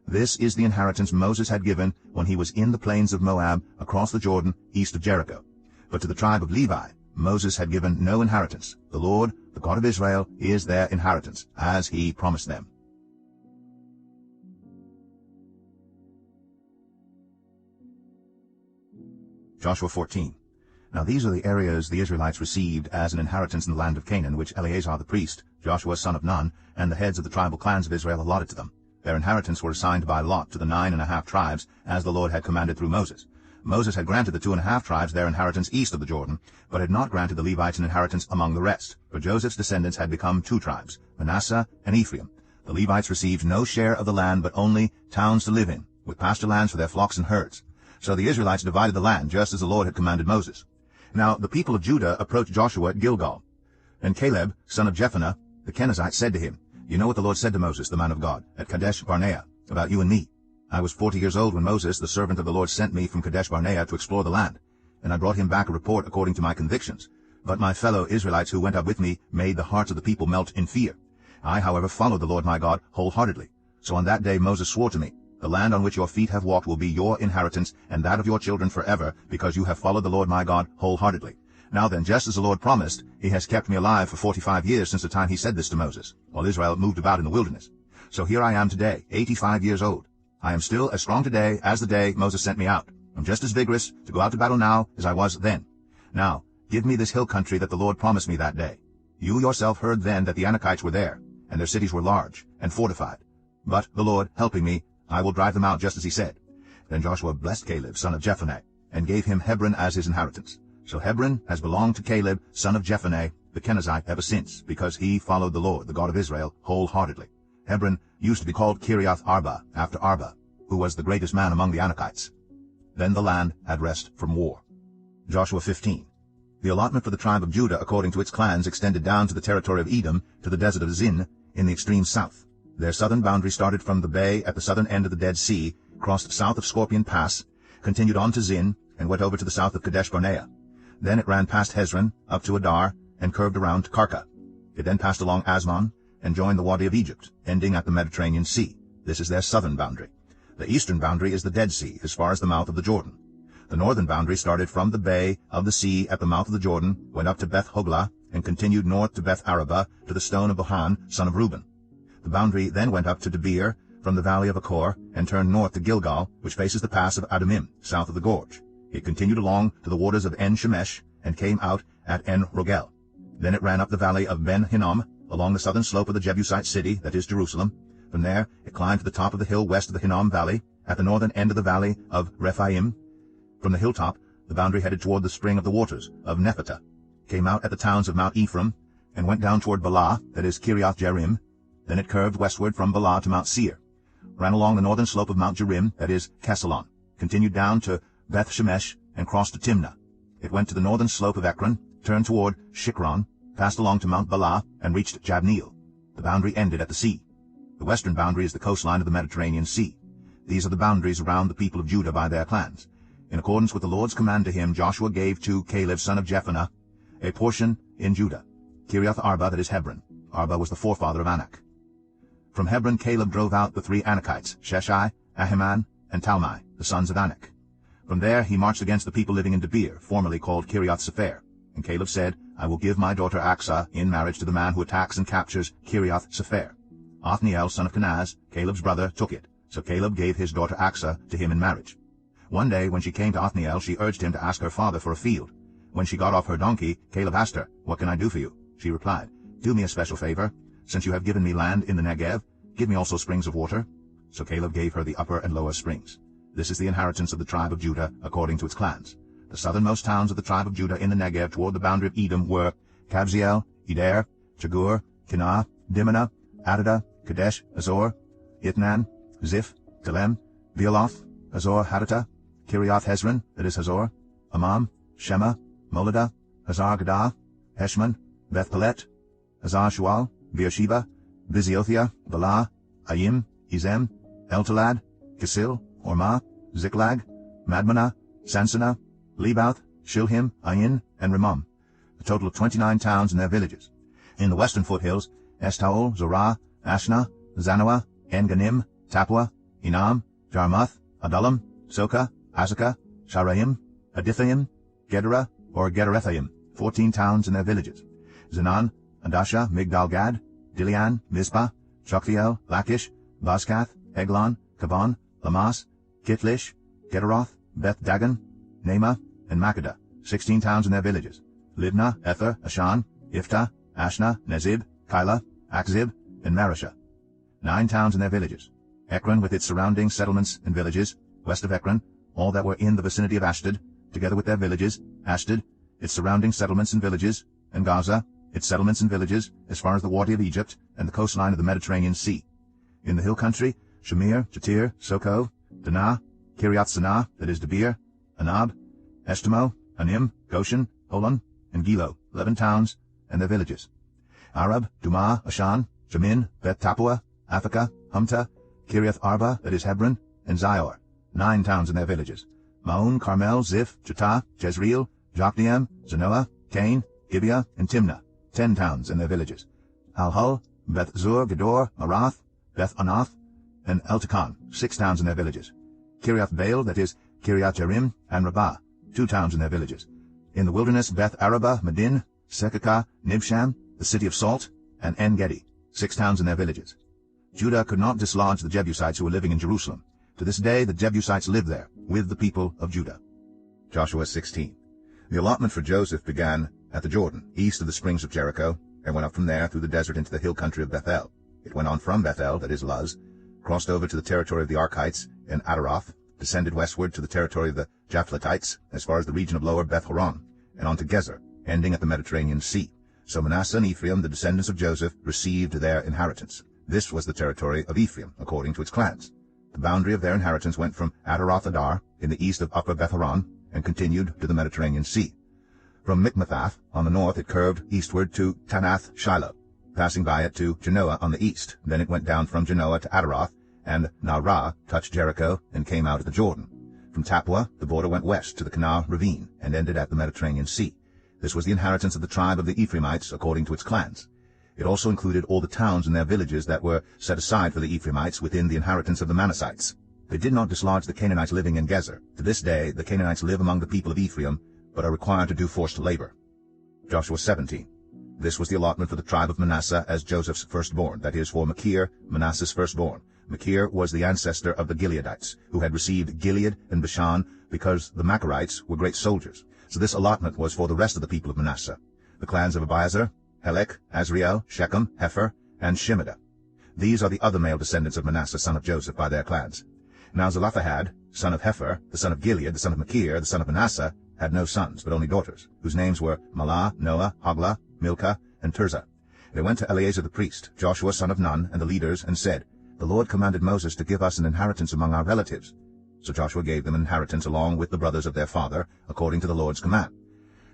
This is the inheritance Moses had given when he was in the plains of Moab, across the Jordan, east of Jericho. But to the tribe of Levi, Moses had given no inheritance. The Lord, the God of Israel, is their inheritance, as he promised them. Joshua 14. Now these are the areas the Israelites received as an inheritance in the land of Canaan, which Eleazar the priest, Joshua son of Nun, and the heads of the tribal clans of Israel allotted to them. Their inheritance were assigned by lot to the 9.5 tribes, as the Lord had commanded through Moses. Moses had granted the 2.5 tribes their inheritance east of the Jordan, but had not granted the Levites an inheritance among the rest, for Joseph's descendants had become 2 tribes, Manasseh and Ephraim. The Levites received no share of the land, but only towns to live in, with pasture lands for their flocks and herds. So the Israelites divided the land, just as the Lord had commanded Moses. Now the people of Judah approached Joshua at Gilgal. And Caleb, son of Jephunneh, the Kenizzite, said to him, "You know what the Lord said to Moses, the man of God, at Kadesh Barnea, about you and me. I was 40 years old when Moses, the servant of the Lord, sent me from Kadesh Barnea to explore the land, and I brought him back a report according to my convictions. But my fellow Israelites who went up with me made the hearts of the people melt in fear. I, however, followed the Lord my God wholeheartedly. So on that day Moses swore to me, the land on which your feet have walked will be your inheritance and that of your children forever, because you have followed the Lord my God wholeheartedly. Now then, just as the Lord promised, he has kept me alive for 45 years since the time he said this to Moses, while Israel moved about in the wilderness. So here I am today, 85 years old. I am still as strong today as the day Moses sent me out. I'm just as vigorous to go out to battle now as I was then. Now, give me this hill country that the Lord promised me that day. You yourself heard then that the Anakites were there, and their cities were large and fortified. But the Lord, helping me, I will drive them out just as he said." Then Joshua blessed Caleb, son of Jephunneh, and gave him Hebron as his inheritance. So Hebron has belonged to Caleb, son of Jephunneh, the Kenizzite, ever since, because he followed the Lord, the God of Israel, wholeheartedly. Hebron used to be called Kiriath Arba, after Arba, who was the greatest man among the Anakites. Then the land had rest from war. Joshua 15. The allotment for the tribe of Judah according to its clans extended down to the territory of Edom, to the desert of Zin, in the extreme south. Their southern boundary started from the bay at the southern end of the Dead Sea, crossed south of Scorpion Pass, continued on to Zin, and went over to the south of Kadesh Barnea. Then it ran past Hezron, up to Adar, and curved around to Karka. It then passed along Asmon, and joined the Wadi of Egypt, ending at the Mediterranean Sea. This is their southern boundary. The eastern boundary is the Dead Sea, as far as the mouth of the Jordan. The northern boundary started from the bay of the sea at the mouth of the Jordan, went up to Beth Hoglah, and continued north to Beth Arabah, to the stone of Bohan, son of Reuben. The boundary then went up to Debir, from the valley of Achor, and turned north to Gilgal, which faces the pass of Adumim, south of the gorge. It continued along to the waters of En-Shemesh, and came out at En-Rogel. Then it ran up the valley of Ben-Hinnom, along the southern slope of the Jebusite city, that is Jerusalem. From there it climbed to the top of the hill west of the Hinnom Valley, at the northern end of the valley of Rephaim. From the hilltop, the boundary headed toward the spring of the waters of Nephtah, came out at the towns of Mount Ephraim, and went down toward Bala, that is Kiriath Jearim. Then it curved westward from Bala to Mount Seir, ran along the northern slope of Mount Jearim, that is Kesalon, continued down to Beth Shemesh, and crossed to Timnah. It went to the northern slope of Ekron, turned toward Shikron, passed along to Mount Bala, and reached Jabneel. The boundary ended at the sea. The western boundary is the coastline of the Mediterranean Sea. These are the boundaries around the people of Judah by their clans. In accordance with the Lord's command to him, Joshua gave to Caleb son of Jephunneh a portion in Judah, Kiriath Arba, that is Hebron. Arba was the forefather of Anak. From Hebron Caleb drove out the 3 Anakites, Sheshai, Ahiman, and Talmai, the sons of Anak. From there he marched against the people living in Debir, formerly called Kiriath Sepher. And Caleb said, I will give my daughter Aksah in marriage to the man who attacks and captures Kiriath Sepher. Othniel, son of Kenaz, Caleb's brother, took it. So Caleb gave his daughter Aksah to him in marriage. One day, when she came to Othniel, she urged him to ask her father for a field. When she got off her donkey, Caleb asked her, What can I do for you? She replied, Do me a special favor. Since you have given me land in the Negev, give me also springs of water. So Caleb gave her the upper and lower springs. This is the inheritance of the tribe of Judah according to its clans. The southernmost towns of the tribe of Judah in the Negev toward the boundary of Edom were Kabzeel, Eder, Chagur, Kenah, Dimnah, Adadah, Kadesh, Azor, Itnan, Ziph, Telem, Bealoth, Azor Hadattah, Kiriath Hezron, that is Hazor, Amam, Shema, Moladah, Hazar Gadah, Heshmon, Beth Pelet, Hazar Shual, Beersheba, Biziothia, Bala, Ayim, Izem, Eltalad, Kisil, Ormah, Ziklag, Madmanah, Sansana, Lebouth, Shilhim, Ain, and Rimmon, a total of 29 towns and their villages. In the western foothills, Estaol, Zorah, Ashna, Zanoah, En-Ganim, Tapua, Enam, Jarmuth, Adullam, Soka, Azekah, Sharaim, Adithaim, Gedera, or Gederethaim, 14 towns and their villages. Zinan, Adasha, Migdal-Gad, Dilian, Mizpah, Choktheel, Lachish, Bazkath, Eglon, Kavan, Lamas, Kitlish, Gederoth, Beth Dagon, Naamah, and Makkedah, 16 towns and their villages. Libnah, Ether, Ashan, Iftah, Ashna, Nezib, Keilah, Akzib, and Mareshah, 9 towns and their villages. Ekron with its surrounding settlements and villages, west of Ekron, all that were in the vicinity of Ashdod, together with their villages, Ashdod, its surrounding settlements and villages, and Gaza, its settlements and villages, as far as the Wadi of Egypt and the coastline of the Mediterranean Sea. In the hill country, Shamir, Jatir, Soko, Danah, Kiriath Sanah, that is Debir, Anab, Eshtemoh, Anim, Goshen, Holon, and Gilo, 11 towns and their villages. Arab, Dumah, Ashan, Jamin, Beth Tapua, Aphekah, Humta, Kiriath Arba, that is Hebron, and Zior, 9 towns and their villages. Maon, Carmel, Ziph, Jatah, Jezreel, Jokneam, Zanoah, Cain, Gibeah, and Timnah, 10 towns and their villages. Alhul, Beth Zur, Gedor, Arath, Beth Anath, and Eltekon, 6 towns and their villages. Kiriath Baal, that is Kiriath Jearim, and Rabbah, 2 towns and their villages. In the wilderness, Beth Arabah, Medin, Sekakah, Nibsham, the city of Salt, and En-Gedi, 6 towns and their villages. Judah could not dislodge the Jebusites who were living in Jerusalem. To this day the Jebusites live there, with the people of Judah. Joshua 16. The allotment for Joseph began at the Jordan, east of the springs of Jericho, and went up from there through the desert into the hill country of Bethel. It went on from Bethel, that is Luz, crossed over to the territory of the Archites and Adaroth, descended westward to the territory of the Japhletites, as far as the region of lower Beth-horon, and on to Gezer, ending at the Mediterranean Sea. So Manasseh and Ephraim, the descendants of Joseph, received their inheritance. This was the territory of Ephraim, according to its clans. The boundary of their inheritance went from Adaroth Adar, in the east of upper Beth-horon, and continued to the Mediterranean Sea. From Michmethath on the north it curved eastward to Tanath Shiloh, passing by it to Genoa on the east. Then it went down from Genoa to Adaroth, and Naarah touched Jericho and came out at the Jordan. From Tapua the border went west to the Canal ravine and ended at the Mediterranean Sea. This was the inheritance of the tribe of the Ephraimites according to its clans. It also included all the towns and their villages that were set aside for the Ephraimites within the inheritance of the Manassites. They did not dislodge the Canaanites living in Gezer. To this day the Canaanites live among the people of Ephraim, but are required to do forced labor. Joshua 17. This was the allotment for the tribe of Manasseh as Joseph's firstborn, that is, for Machir, Manasseh's firstborn. Machir was the ancestor of the Gileadites, who had received Gilead and Bashan because the Machirites were great soldiers. So this allotment was for the rest of the people of Manasseh, the clans of Abiezer, Helek, Azriel, Shechem, Hepher, and Shemida. These are the other male descendants of Manasseh, son of Joseph, by their clans. Now Zelophehad, son of Hepher, the son of Gilead, the son of Machir, the son of Manasseh, had no sons, but only daughters, whose names were Mahlah, Noah, Hoglah, Milcah, and Tirzah. They went to Eleazar the priest, Joshua son of Nun, and the leaders, and said, "The Lord commanded Moses to give us an inheritance among our relatives." So Joshua gave them an inheritance along with the brothers of their father, according to the Lord's command.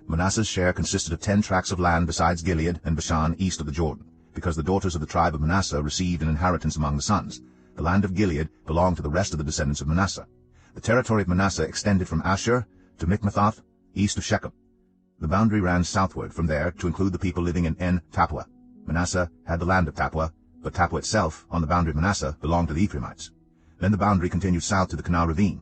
Manasseh's share consisted of 10 tracts of land besides Gilead and Bashan east of the Jordan, because the daughters of the tribe of Manasseh received an inheritance among the sons. The land of Gilead belonged to the rest of the descendants of Manasseh. The territory of Manasseh extended from Asher to Michmethath, east of Shechem. The boundary ran southward from there to include the people living in En-Tapua. Manasseh had the land of Tapua, but Tapua itself, on the boundary of Manasseh, belonged to the Ephraimites. Then the boundary continued south to the Canal ravine.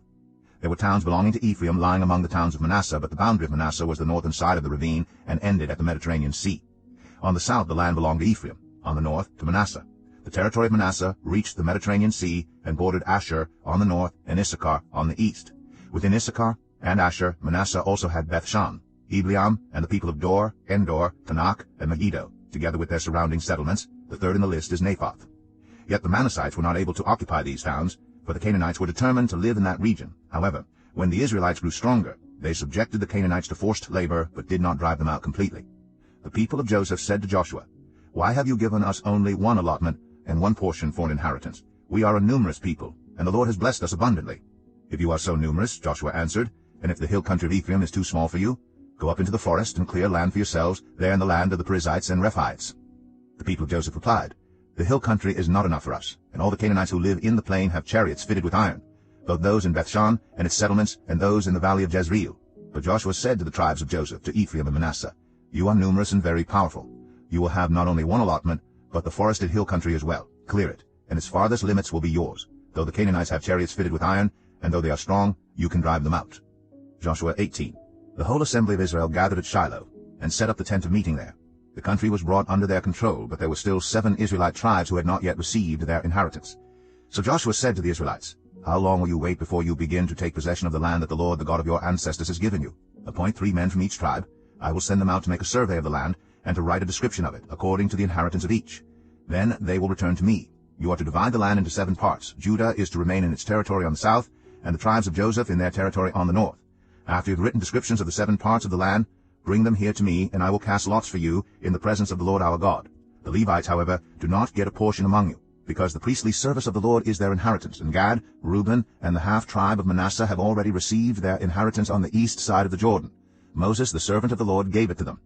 There were towns belonging to Ephraim lying among the towns of Manasseh, but the boundary of Manasseh was the northern side of the ravine and ended at the Mediterranean Sea. On the south the land belonged to Ephraim, on the north to Manasseh. The territory of Manasseh reached the Mediterranean Sea and bordered Asher on the north and Issachar on the east. Within Issachar and Asher, Manasseh also had Bethshan, Ibleam, and the people of Dor, Endor, Tanakh, and Megiddo, together with their surrounding settlements. The third in the list is Naphoth. Yet the Manassites were not able to occupy these towns, for the Canaanites were determined to live in that region. However, when the Israelites grew stronger, they subjected the Canaanites to forced labor, but did not drive them out completely. The people of Joseph said to Joshua, "Why have you given us only one allotment and one portion for an inheritance? We are a numerous people, and the Lord has blessed us abundantly." "If you are so numerous," Joshua answered, "and if the hill country of Ephraim is too small for you, go up into the forest and clear land for yourselves there in the land of the Perizzites and Rephaites." The people of Joseph replied, "The hill country is not enough for us, and all the Canaanites who live in the plain have chariots fitted with iron, both those in Bethshan and its settlements, and those in the valley of Jezreel." But Joshua said to the tribes of Joseph, to Ephraim and Manasseh, "You are numerous and very powerful. You will have not only one allotment, but the forested hill country as well. Clear it, and its farthest limits will be yours. Though the Canaanites have chariots fitted with iron, and though they are strong, you can drive them out." Joshua 18. The whole assembly of Israel gathered at Shiloh, and set up the tent of meeting there. The country was brought under their control, but there were still 7 Israelite tribes who had not yet received their inheritance. So Joshua said to the Israelites, "How long will you wait before you begin to take possession of the land that the Lord, the God of your ancestors, has given you? Appoint 3 men from each tribe. I will send them out to make a survey of the land, and to write a description of it, according to the inheritance of each. Then they will return to me. You are to divide the land into 7 parts. Judah is to remain in its territory on the south, and the tribes of Joseph in their territory on the north. After you have written descriptions of the 7 parts of the land, bring them here to me, and I will cast lots for you in the presence of the Lord our God. The Levites, however, do not get a portion among you, because the priestly service of the Lord is their inheritance, and Gad, Reuben, and the half-tribe of Manasseh have already received their inheritance on the east side of the Jordan. Moses, the servant of the Lord, gave it to them."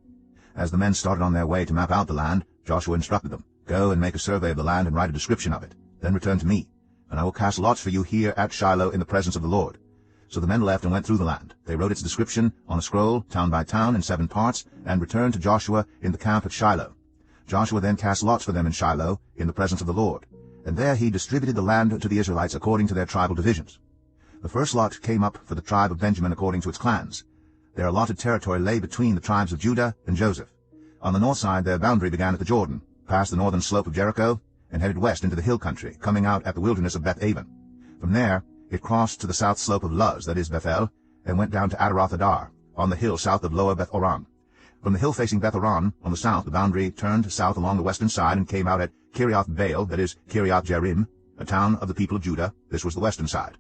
As the men started on their way to map out the land, Joshua instructed them, "Go and make a survey of the land and write a description of it. Then return to me, and I will cast lots for you here at Shiloh in the presence of the Lord." So the men left and went through the land. They wrote its description on a scroll, town by town, in 7 parts, and returned to Joshua in the camp at Shiloh. Joshua then cast lots for them in Shiloh in the presence of the Lord, and there he distributed the land to the Israelites according to their tribal divisions. The first lot came up for the tribe of Benjamin according to its clans. Their allotted territory lay between the tribes of Judah and Joseph. On the north side their boundary began at the Jordan, passed the northern slope of Jericho, and headed west into the hill country, coming out at the wilderness of Beth-aven. From there it crossed to the south slope of Luz, that is Bethel, and went down to Adaroth-adar, on the hill south of Lower Beth-oran. From the hill facing Beth-oran, on the south, the boundary turned south along the western side and came out at Kiriath-baal, that is Kiriath-jearim, a town of the people of Judah. This was the western side.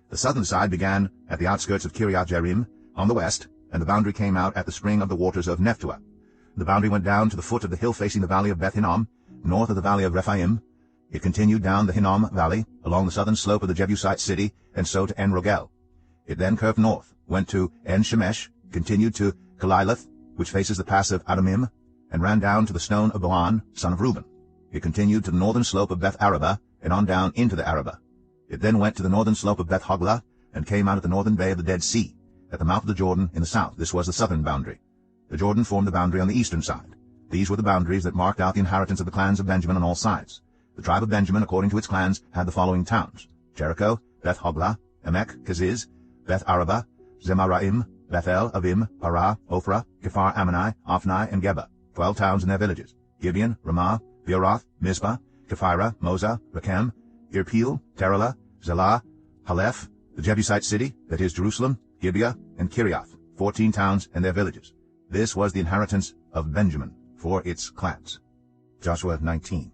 The southern side began at the outskirts of Kiriath-jearim, on the west, and the boundary came out at the spring of the waters of Nephtoah. The boundary went down to the foot of the hill facing the valley of Beth-hinnom, north of the valley of Rephaim. It continued down the Hinnom valley, along the southern slope of the Jebusite city, and so to En-rogel. It then curved north, went to En-shemesh, continued to Kaliloth, which faces the pass of Adamim, and ran down to the stone of Boan, son of Reuben. It continued to the northern slope of Beth Araba, and on down into the Araba. It then went to the northern slope of Beth Hoglah, and came out at the northern bay of the Dead Sea, at the mouth of the Jordan in the south. This was the southern boundary. The Jordan formed the boundary on the eastern side. These were the boundaries that marked out the inheritance of the clans of Benjamin on all sides. The tribe of Benjamin, according to its clans, had the following towns: Jericho, Beth Hoglah, Emek, Keziz, Beth Araba, Zemaraim, Bethel, Avim, Parah, Ophrah, Kephar Ammoni, Ophni, and Geba, 12 towns and their villages: Gibeon, Ramah, Beeroth, Mizpah, Kephirah, Moza, Rechem, Irpeel, Terah, Zelah, Haleph, the Jebusite city, that is Jerusalem, Gibeah, and Kiriath, 14 towns and their villages. This was the inheritance of Benjamin for its clans. Joshua 19.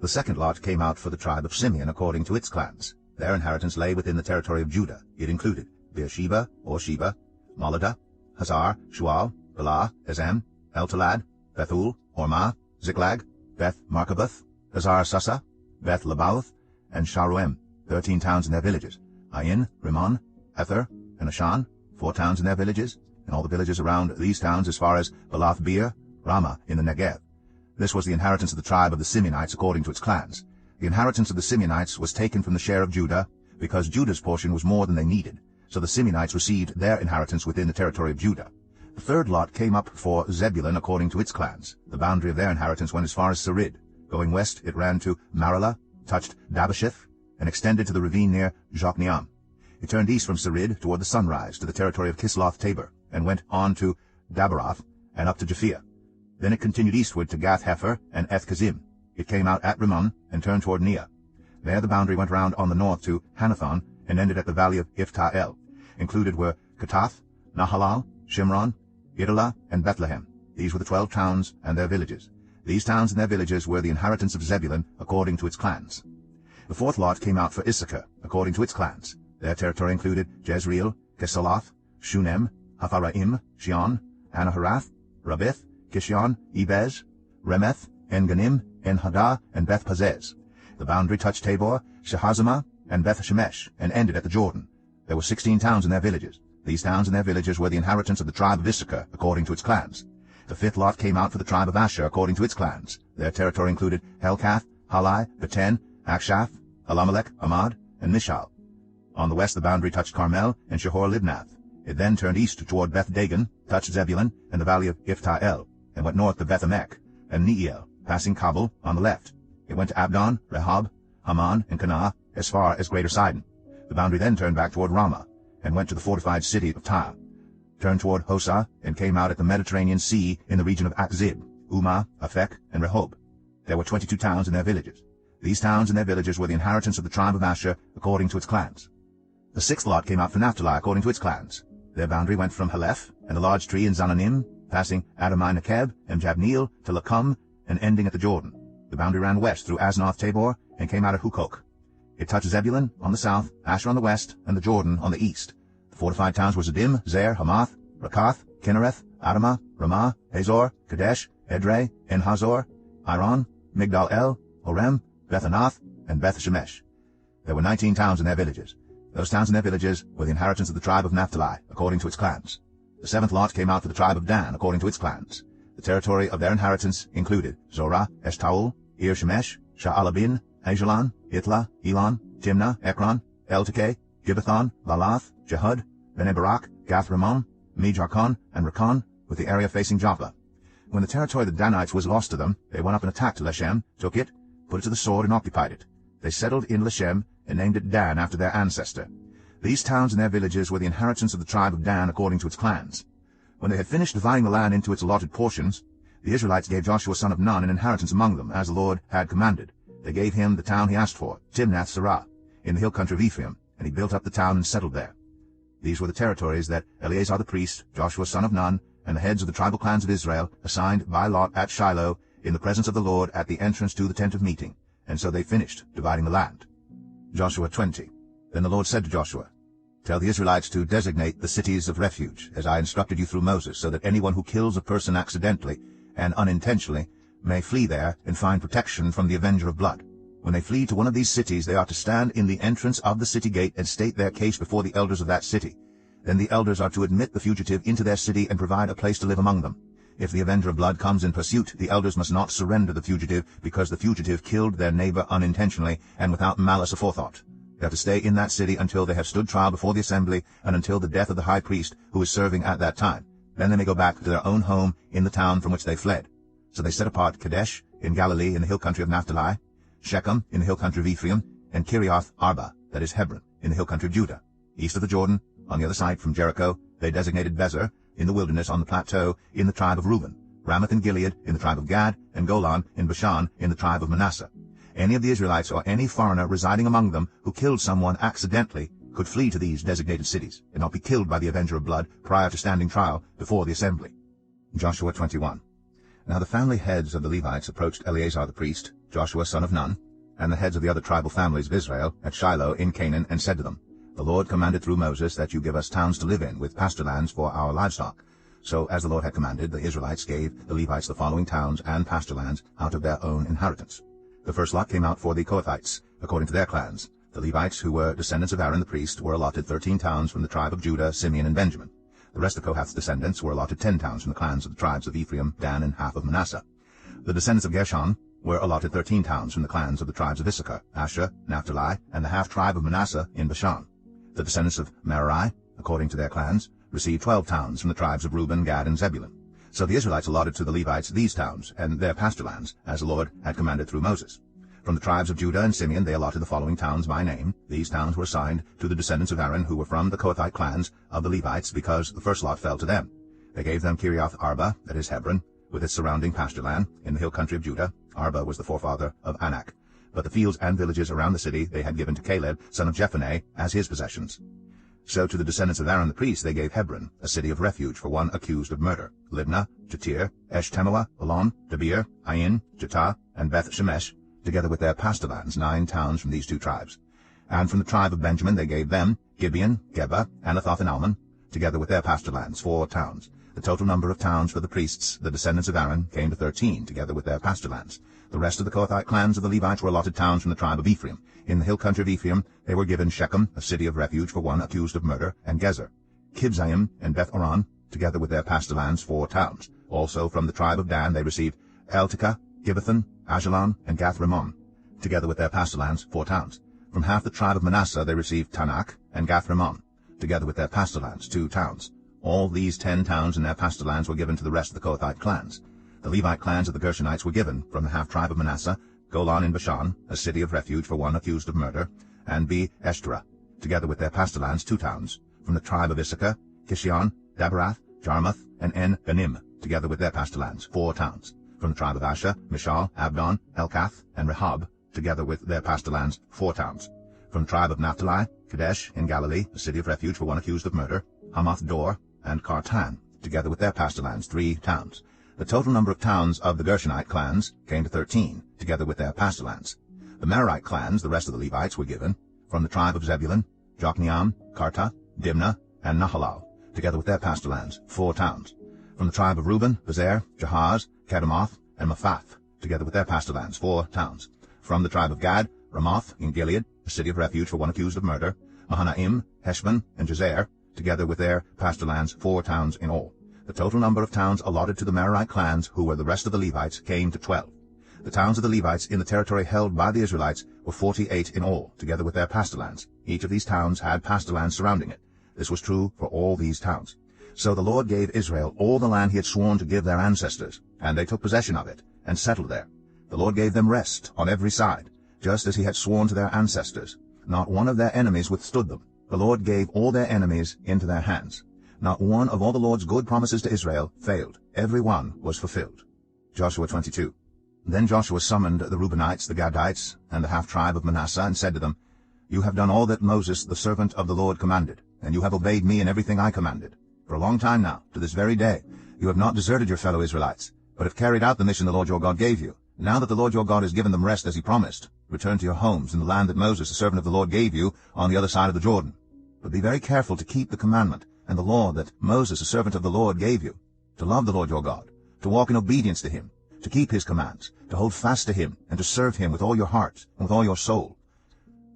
The second lot came out for the tribe of Simeon according to its clans. Their inheritance lay within the territory of Judah. It included Beersheba, or Sheba, Moladah, Hazar, Shual, Belah, Ezem, Eltalad, Bethul, Hormah, Ziklag, Beth Markaboth, Hazar Susa, Beth Lebaoth, and Sharuim, 13 towns and their villages: Ain, Rimmon, Ether, and Ashan, 4 towns and their villages, and all the villages around these towns as far as Balath Beer, Ramah in the Negev. This was the inheritance of the tribe of the Simeonites according to its clans. The inheritance of the Simeonites was taken from the share of Judah, because Judah's portion was more than they needed, so the Simeonites received their inheritance within the territory of Judah. The third lot came up for Zebulun according to its clans. The boundary of their inheritance went as far as Sarid. Going west, it ran to Maralah, touched Dabasheth, and extended to the ravine near Jokneam. It turned east from Sarid toward the sunrise to the territory of Kisloth Tabor, and went on to Dabaroth and up to Japhia. Then it continued eastward to Gath-Hepher and Eth-Kazim. It came out at Rimmon and turned toward Neah. There the boundary went round on the north to Hanathon and ended at the valley of Ifta-El. Included were Katath, Nahalal, Shimron, Idalah, and Bethlehem. These were the 12 towns and their villages. These towns and their villages were the inheritance of Zebulun according to its clans. The fourth lot came out for Issachar according to its clans. Their territory included Jezreel, Kesaloth, Shunem, Hapharaim, Shion, Anaharath, Rabith, Kishion, Ebez, Remeth, En-Ganim, En-Hadah, and Beth-Pazez. The boundary touched Tabor, Shahazamah, and Beth-Shemesh, and ended at the Jordan. There were 16 towns and their villages. These towns and their villages were the inheritance of the tribe of Issachar according to its clans. The fifth lot came out for the tribe of Asher according to its clans. Their territory included Helkath, Halai, Beten, Akshaph, Alamelech, Amad, and Mishal. On the west the boundary touched Carmel and Shehor-Libnath. It then turned east toward Beth-Dagon, touched Zebulun and the valley of Ifta-El, and went north to Beth-Emek and Neiel, passing Kabul on the left. It went to Abdon, Rehob, Haman, and Kanah, as far as Greater Sidon. The boundary then turned back toward Ramah, and went to the fortified city of Tyre, turned toward Hosah, and came out at the Mediterranean Sea in the region of Akzib, Umah, Aphek, and Rehob. There were 22 towns and their villages. These towns and their villages were the inheritance of the tribe of Asher according to its clans. The sixth lot came out for Naphtali according to its clans. Their boundary went from Haleph and the large tree in Zananim, passing Adamai-Nekeb and Jabneel to Lakum, and ending at the Jordan. The boundary ran west through Aznoth Tabor and came out at Hukok. It touched Zebulun on the south, Asher on the west, and the Jordan on the east. The fortified towns were Ziddim, Zer, Hamath, Rakath, Kinnereth, Adamah, Ramah, Hazor, Kadesh, Edrei, En-Hazor, Iron, Migdal-El, Horem, Beth-Anath, and Beth-Shemesh. There were 19 towns and their villages. Those towns and their villages were the inheritance of the tribe of Naphtali, according to its clans. The seventh lot came out for the tribe of Dan, according to its clans. The territory of their inheritance included Zorah, Eshtaol, Ir-Shemesh, Sha'alabin, Ajalon, Itlah, Elon, Timnah, Ekron, El-Tekeh, Gibbethon, Balath, Jehud, Bene-Barak, Gath-Rimmon, Me-Jarkon, and Rakon, with the area facing Joppa. When the territory of the Danites was lost to them, they went up and attacked Leshem, took it, put it to the sword, and occupied it. They settled in Leshem and named it Dan after their ancestor. These towns and their villages were the inheritance of the tribe of Dan according to its clans. When they had finished dividing the land into its allotted portions, the Israelites gave Joshua son of Nun an inheritance among them, as the Lord had commanded. They gave him the town he asked for, Timnath-Serah, in the hill country of Ephraim, and he built up the town and settled there. These were the territories that Eleazar the priest, Joshua son of Nun, and the heads of the tribal clans of Israel assigned by lot at Shiloh in the presence of the Lord at the entrance to the tent of meeting, and so they finished dividing the land. Joshua 20. Then the Lord said to Joshua, Tell the Israelites to designate the cities of refuge, as I instructed you through Moses, so that anyone who kills a person accidentally and unintentionally may flee there and find protection from the avenger of blood. When they flee to one of these cities, they are to stand in the entrance of the city gate and state their case before the elders of that city. Then the elders are to admit the fugitive into their city and provide a place to live among them. If the avenger of blood comes in pursuit, the elders must not surrender the fugitive, because the fugitive killed their neighbor unintentionally and without malice aforethought. They are to stay in that city until they have stood trial before the assembly and until the death of the high priest who is serving at that time. Then they may go back to their own home in the town from which they fled. So they set apart Kadesh in Galilee in the hill country of Naphtali, Shechem in the hill country of Ephraim, and Kiriath Arba, that is Hebron, in the hill country of Judah. East of the Jordan, on the other side from Jericho, they designated Bezer in the wilderness on the plateau in the tribe of Reuben, Ramoth in Gilead in the tribe of Gad, and Golan in Bashan in the tribe of Manasseh. Any of the Israelites or any foreigner residing among them who killed someone accidentally could flee to these designated cities and not be killed by the avenger of blood prior to standing trial before the assembly. Joshua 21. Now the family heads of the Levites approached Eleazar the priest, Joshua son of Nun, and the heads of the other tribal families of Israel at Shiloh in Canaan, and said to them, The Lord commanded through Moses that you give us towns to live in, with pasture lands for our livestock. So as the Lord had commanded, the Israelites gave the Levites the following towns and pasture lands out of their own inheritance. The first lot came out for the Kohathites, according to their clans. The Levites, who were descendants of Aaron the priest, were allotted 13 towns from the tribe of Judah, Simeon, and Benjamin. The rest of Kohath's descendants were allotted 10 towns from the clans of the tribes of Ephraim, Dan, and half of Manasseh. The descendants of Gershon were allotted 13 towns from the clans of the tribes of Issachar, Asher, Naphtali, and the half-tribe of Manasseh in Bashan. The descendants of Merari, according to their clans, received 12 towns from the tribes of Reuben, Gad, and Zebulun. So the Israelites allotted to the Levites these towns and their pasture lands, as the Lord had commanded through Moses. From the tribes of Judah and Simeon they allotted the following towns by name. These towns were assigned to the descendants of Aaron, who were from the Kohathite clans of the Levites, because the first lot fell to them. They gave them Kiriath Arba, that is Hebron, with its surrounding pasture land, in the hill country of Judah. Arba was the forefather of Anak. But the fields and villages around the city they had given to Caleb, son of Jephunneh, as his possessions. So to the descendants of Aaron the priest they gave Hebron, a city of refuge for one accused of murder, Libnah, Jatir, Eshtemoa, Elon, Debir, Ain, Jetah, and Beth Shemesh, together with their pasture lands, 9 towns from these 2 tribes. And from the tribe of Benjamin they gave them Gibeon, Geba, Anathoth, and Almon, together with their pasture lands, 4 towns. The total number of towns for the priests, the descendants of Aaron, came to 13, together with their pasture lands. The rest of the Kohathite clans of the Levites were allotted towns from the tribe of Ephraim. In the hill country of Ephraim they were given Shechem, a city of refuge for one accused of murder, and Gezer, Kibzaim, and Beth-Oron, together with their pasture lands, 4 towns. Also from the tribe of Dan they received Eltekeh, Gibbethon, Ajalon, and Gath-Rimmon, together with their pasture lands, 4 towns. From half the tribe of Manasseh they received Tanakh and Gath-Rimmon, together with their pasture lands, 2 towns. All these 10 towns and their pasture lands were given to the rest of the Kohathite clans. The Levite clans of the Gershonites were given, from the half-tribe of Manasseh, Golan in Bashan, a city of refuge for one accused of murder, and Be-Eshterah, together with their pasture lands, 2 towns. From the tribe of Issachar, Kishion, Daberath, Jarmuth, and En-Ganim, together with their pasture lands, 4 towns. From the tribe of Asher, Mishal, Abdon, Helkath, and Rehob, together with their pasture lands, 4 towns. From the tribe of Naphtali, Kadesh in Galilee, a city of refuge for one accused of murder, Hamath-Dor, and Kartan, together with their pasture lands, 3 towns. The total number of towns of the Gershonite clans came to 13, together with their pasture lands. The Merarite clans, the rest of the Levites, were given, from the tribe of Zebulun, Jokneam, Karta, Dimnah, and Nahalal, together with their pasture lands, 4 towns. From the tribe of Reuben, Bezer, Jahaz, Kedemoth, and Mephath, together with their pasture lands, 4 towns. From the tribe of Gad, Ramoth in Gilead, a city of refuge for one accused of murder, Mahanaim, Heshbon, and Jazer, together with their pasture lands, 4 towns in all. The total number of towns allotted to the Merarite clans, who were the rest of the Levites, came to 12. The towns of the Levites in the territory held by the Israelites were 48 in all, together with their pasture lands. Each of these towns had pasture lands surrounding it. This was true for all these towns. So the Lord gave Israel all the land he had sworn to give their ancestors, and they took possession of it, and settled there. The Lord gave them rest on every side, just as he had sworn to their ancestors. Not one of their enemies withstood them. The Lord gave all their enemies into their hands. Not one of all the Lord's good promises to Israel failed. Every one was fulfilled. Joshua 22. Then Joshua summoned the Reubenites, the Gadites, and the half-tribe of Manasseh, and said to them, You have done all that Moses, the servant of the Lord, commanded, and you have obeyed me in everything I commanded. For a long time now, to this very day, you have not deserted your fellow Israelites, but have carried out the mission the Lord your God gave you. Now that the Lord your God has given them rest as he promised, return to your homes in the land that Moses, the servant of the Lord, gave you on the other side of the Jordan. But be very careful to keep the commandment and the law that Moses, the servant of the Lord, gave you, to love the Lord your God, to walk in obedience to him, to keep his commands, to hold fast to him, and to serve him with all your heart and with all your soul.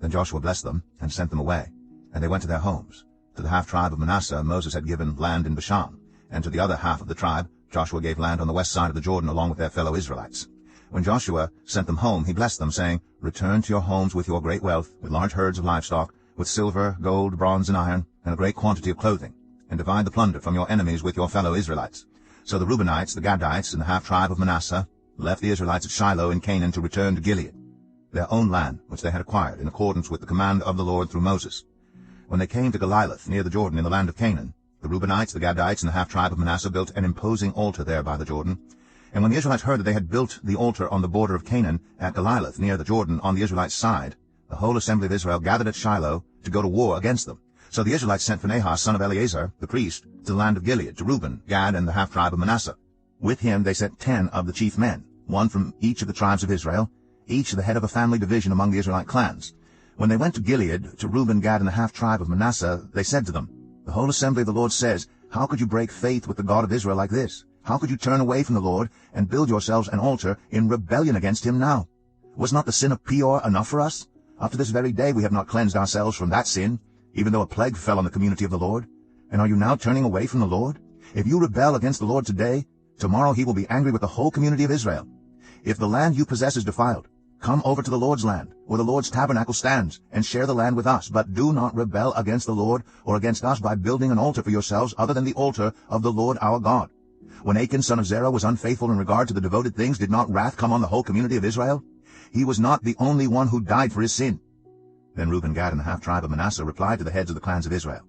Then Joshua blessed them and sent them away, and they went to their homes. To the half-tribe of Manasseh Moses had given land in Bashan, and to the other half of the tribe Joshua gave land on the west side of the Jordan along with their fellow Israelites. When Joshua sent them home, he blessed them, saying, "Return to your homes with your great wealth, with large herds of livestock, with silver, gold, bronze, and iron, and a great quantity of clothing, and divide the plunder from your enemies with your fellow Israelites." So the Reubenites, the Gadites, and the half-tribe of Manasseh left the Israelites at Shiloh in Canaan to return to Gilead, their own land, which they had acquired in accordance with the command of the Lord through Moses. When they came to Goliath, near the Jordan in the land of Canaan, the Reubenites, the Gadites, and the half-tribe of Manasseh built an imposing altar there by the Jordan. And when the Israelites heard that they had built the altar on the border of Canaan at Goliath, near the Jordan, on the Israelites' side, the whole assembly of Israel gathered at Shiloh to go to war against them. So the Israelites sent Phinehas, son of Eleazar, the priest, to the land of Gilead, to Reuben, Gad, and the half-tribe of Manasseh. With him they sent 10 of the chief men, one from each of the tribes of Israel, each the head of a family division among the Israelite clans. When they went to Gilead, to Reuben, Gad, and the half-tribe of Manasseh, they said to them, "The whole assembly of the Lord says, how could you break faith with the God of Israel like this? How could you turn away from the Lord and build yourselves an altar in rebellion against him now? Was not the sin of Peor enough for us? Up to this very day we have not cleansed ourselves from that sin, even though a plague fell on the community of the Lord. And are you now turning away from the Lord? If you rebel against the Lord today, tomorrow he will be angry with the whole community of Israel. If the land you possess is defiled, come over to the Lord's land, where the Lord's tabernacle stands, and share the land with us. But do not rebel against the Lord or against us by building an altar for yourselves other than the altar of the Lord our God." When Achan son of Zerah was unfaithful in regard to the devoted things, did not wrath come on the whole community of Israel? He was not the only one who died for his sin. Then Reuben, Gad, and the half-tribe of Manasseh replied to the heads of the clans of Israel,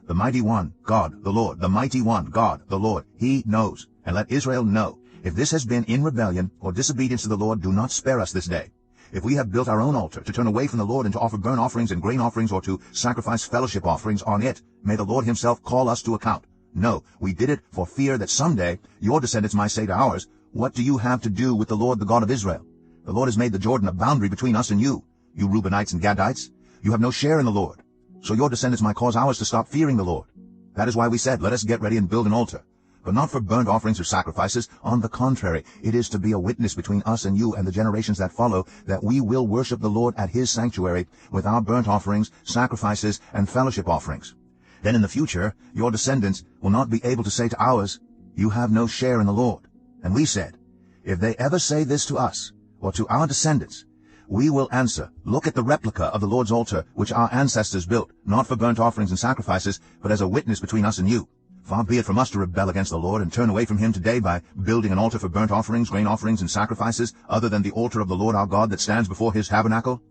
"The mighty one, God, the Lord, the mighty one, God, the Lord, he knows. And let Israel know, if this has been in rebellion or disobedience to the Lord, do not spare us this day. If we have built our own altar to turn away from the Lord and to offer burnt offerings and grain offerings or to sacrifice fellowship offerings on it, may the Lord himself call us to account. No, we did it for fear that someday your descendants might say to ours, 'What do you have to do with the Lord, the God of Israel? The Lord has made the Jordan a boundary between us and you, you Reubenites and Gadites. You have no share in the Lord.' So your descendants might cause ours to stop fearing the Lord. That is why we said, 'Let us get ready and build an altar.' But not for burnt offerings or sacrifices. On the contrary, it is to be a witness between us and you and the generations that follow, that we will worship the Lord at his sanctuary with our burnt offerings, sacrifices, and fellowship offerings. Then in the future, your descendants will not be able to say to ours, 'You have no share in the Lord.' And we said, 'If they ever say this to us, or to our descendants, we will answer, Look at the replica of the Lord's altar, which our ancestors built, not for burnt offerings and sacrifices, but as a witness between us and you. Far be it from us to rebel against the Lord and turn away from him today by building an altar for burnt offerings, grain offerings, and sacrifices, other than the altar of the Lord our God that stands before his tabernacle."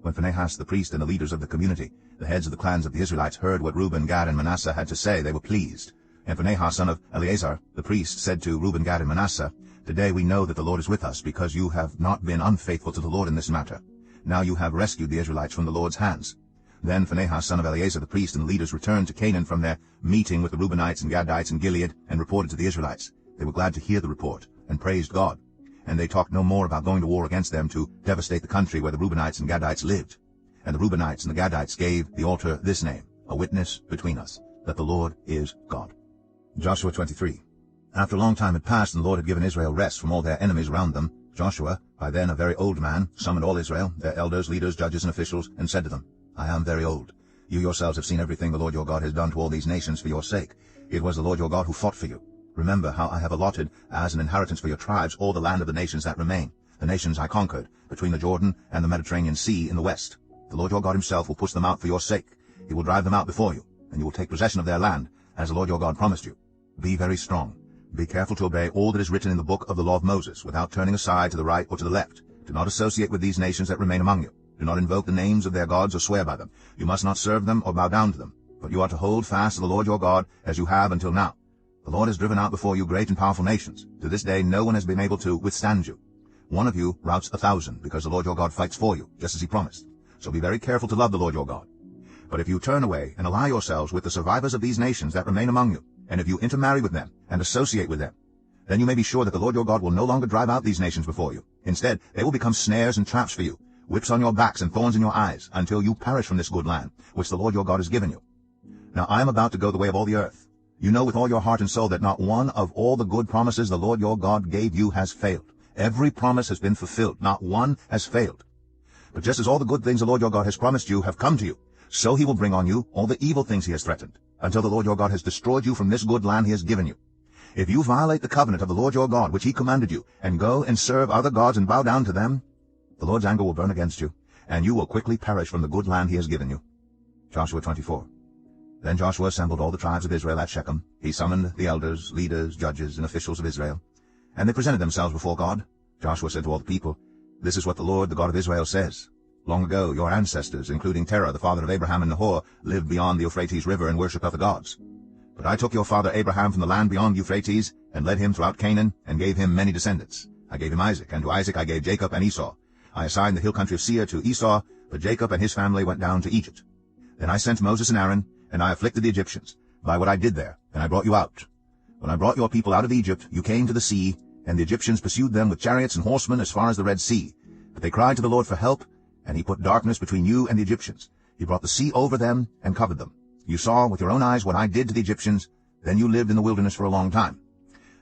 When Phinehas the priest and the leaders of the community, the heads of the clans of the Israelites, heard what Reuben, Gad, and Manasseh had to say, they were pleased. And Phinehas son of Eleazar the priest said to Reuben, Gad, and Manasseh, "Today we know that the Lord is with us, because you have not been unfaithful to the Lord in this matter. Now you have rescued the Israelites from the Lord's hands." Then Phinehas son of Eleazar the priest and the leaders returned to Canaan from their meeting with the Reubenites and Gadites in Gilead and reported to the Israelites. They were glad to hear the report and praised God. And they talked no more about going to war against them to devastate the country where the Reubenites and Gadites lived. And the Reubenites and the Gadites gave the altar this name, "A witness between us, that the Lord is God." Joshua 23. After a long time had passed and the Lord had given Israel rest from all their enemies around them, Joshua, by then a very old man, summoned all Israel, their elders, leaders, judges, and officials, and said to them, "I am very old. You yourselves have seen everything the Lord your God has done to all these nations for your sake. It was the Lord your God who fought for you. Remember how I have allotted as an inheritance for your tribes all the land of the nations that remain, the nations I conquered, between the Jordan and the Mediterranean Sea in the west. The Lord your God himself will push them out for your sake. He will drive them out before you, and you will take possession of their land, as the Lord your God promised you. Be very strong. Be careful to obey all that is written in the book of the law of Moses, without turning aside to the right or to the left. Do not associate with these nations that remain among you. Do not invoke the names of their gods or swear by them. You must not serve them or bow down to them. But you are to hold fast to the Lord your God, as you have until now. The Lord has driven out before you great and powerful nations. To this day no one has been able to withstand you. One of you routs 1,000, because the Lord your God fights for you, just as he promised. So be very careful to love the Lord your God. But if you turn away and ally yourselves with the survivors of these nations that remain among you, and if you intermarry with them and associate with them, then you may be sure that the Lord your God will no longer drive out these nations before you. Instead, they will become snares and traps for you, whips on your backs and thorns in your eyes, until you perish from this good land, which the Lord your God has given you. Now I am about to go the way of all the earth. You know with all your heart and soul that not one of all the good promises the Lord your God gave you has failed. Every promise has been fulfilled. Not one has failed. But just as all the good things the Lord your God has promised you have come to you, So he will bring on you all the evil things he has threatened, until the Lord your God has destroyed you from this good land he has given you. If you violate the covenant of the Lord your God, which he commanded you, and go and serve other gods and bow down to them, the Lord's anger will burn against you, and you will quickly perish from the good land he has given you. Joshua 24. Then Joshua assembled all the tribes of Israel at Shechem. He summoned the elders, leaders, judges, and officials of Israel, and they presented themselves before God. Joshua said to all the people, "This is what the Lord, the God of Israel, says. Long ago your ancestors, including Terah, the father of Abraham and Nahor, lived beyond the Euphrates River and worshipped other gods. But I took your father Abraham from the land beyond Euphrates, and led him throughout Canaan, and gave him many descendants. I gave him Isaac, and to Isaac I gave Jacob and Esau. I assigned the hill country of Seir to Esau, but Jacob and his family went down to Egypt. Then I sent Moses and Aaron, and I afflicted the Egyptians by what I did there, and I brought you out. When I brought your people out of Egypt, you came to the sea, and the Egyptians pursued them with chariots and horsemen as far as the Red Sea. But they cried to the Lord for help, and he put darkness between you and the Egyptians. He brought the sea over them and covered them. You saw with your own eyes what I did to the Egyptians. Then you lived in the wilderness for a long time.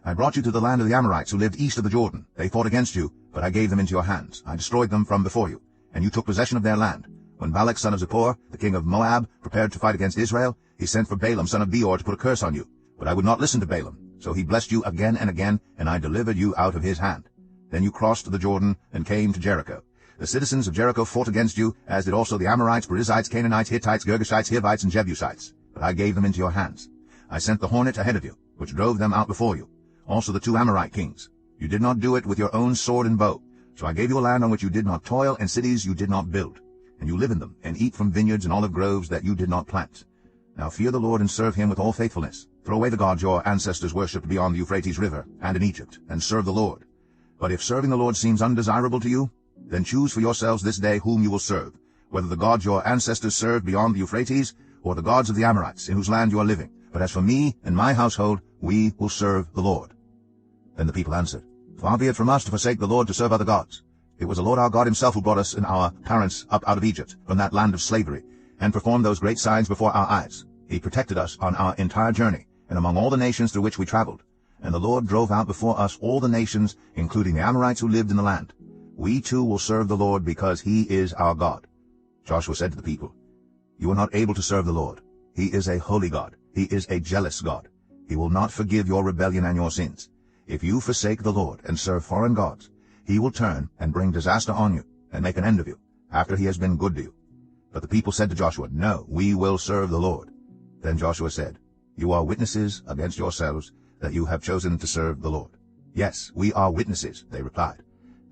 I brought you to the land of the Amorites who lived east of the Jordan. They fought against you, but I gave them into your hands. I destroyed them from before you, and you took possession of their land. When Balak son of Zippor, the king of Moab, prepared to fight against Israel, he sent for Balaam son of Beor to put a curse on you. But I would not listen to Balaam. So he blessed you again and again, and I delivered you out of his hand. Then you crossed the Jordan and came to Jericho. The citizens of Jericho fought against you, as did also the Amorites, Perizzites, Canaanites, Hittites, Girgashites, Hivites, and Jebusites. But I gave them into your hands. I sent the hornet ahead of you, which drove them out before you. Also the 2 Amorite kings. You did not do it with your own sword and bow. So I gave you a land on which you did not toil, and cities you did not build. And you live in them, and eat from vineyards and olive groves that you did not plant. Now fear the Lord and serve him with all faithfulness. Throw away the gods your ancestors worshipped beyond the Euphrates River and in Egypt, and serve the Lord. But if serving the Lord seems undesirable to you, then choose for yourselves this day whom you will serve, whether the gods your ancestors served beyond the Euphrates, or the gods of the Amorites, in whose land you are living. But as for me and my household, we will serve the Lord." Then the people answered, "Far be it from us to forsake the Lord to serve other gods. It was the Lord our God himself who brought us and our parents up out of Egypt, from that land of slavery, and performed those great signs before our eyes. He protected us on our entire journey, and among all the nations through which we traveled. And the Lord drove out before us all the nations, including the Amorites who lived in the land. We too will serve the Lord, because he is our God." Joshua said to the people, "You are not able to serve the Lord. He is a holy God. He is a jealous God. He will not forgive your rebellion and your sins. If you forsake the Lord and serve foreign gods, he will turn and bring disaster on you, and make an end of you, after he has been good to you." But the people said to Joshua, "No, we will serve the Lord." Then Joshua said, "You are witnesses against yourselves that you have chosen to serve the Lord." "Yes, we are witnesses," they replied.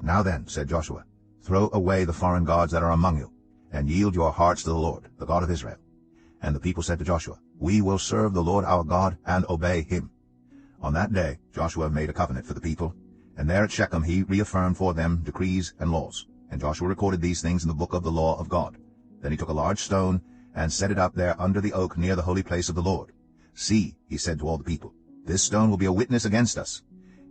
"Now then," said Joshua, "throw away the foreign gods that are among you, and yield your hearts to the Lord, the God of Israel." And the people said to Joshua, "We will serve the Lord our God and obey him." On that day Joshua made a covenant for the people, and there at Shechem he reaffirmed for them decrees and laws. And Joshua recorded these things in the book of the law of God. Then he took a large stone and set it up there under the oak near the holy place of the Lord. "See," he said to all the people, "this stone will be a witness against us.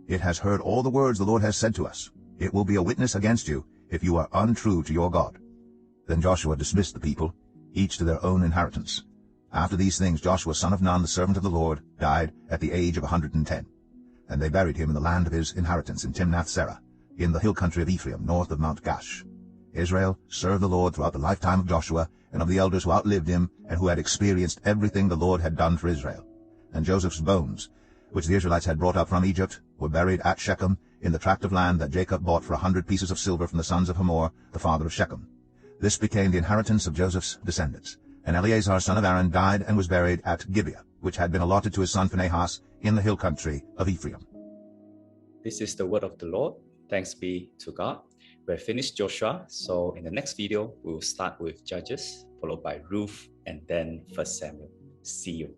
It has heard all the words the Lord has said to us. It will be a witness against you if you are untrue to your God." Then Joshua dismissed the people, each to their own inheritance. After these things Joshua son of Nun, the servant of the Lord, died at the age of 110. And they buried him in the land of his inheritance in Timnath-Serah, in the hill country of Ephraim, north of Mount Gash. Israel served the Lord throughout the lifetime of Joshua and of the elders who outlived him and who had experienced everything the Lord had done for Israel. And Joseph's bones, which the Israelites had brought up from Egypt, were buried at Shechem in the tract of land that Jacob bought for 100 pieces of silver from the sons of Hamor, the father of Shechem. This became the inheritance of Joseph's descendants. And Eleazar son of Aaron died and was buried at Gibeah, which had been allotted to his son Phinehas in the hill country of Ephraim.
This is the word of the Lord. Thanks be to God. We've finished Joshua, so in the next video, we will start with Judges, followed by Ruth, and then 1 Samuel. See you.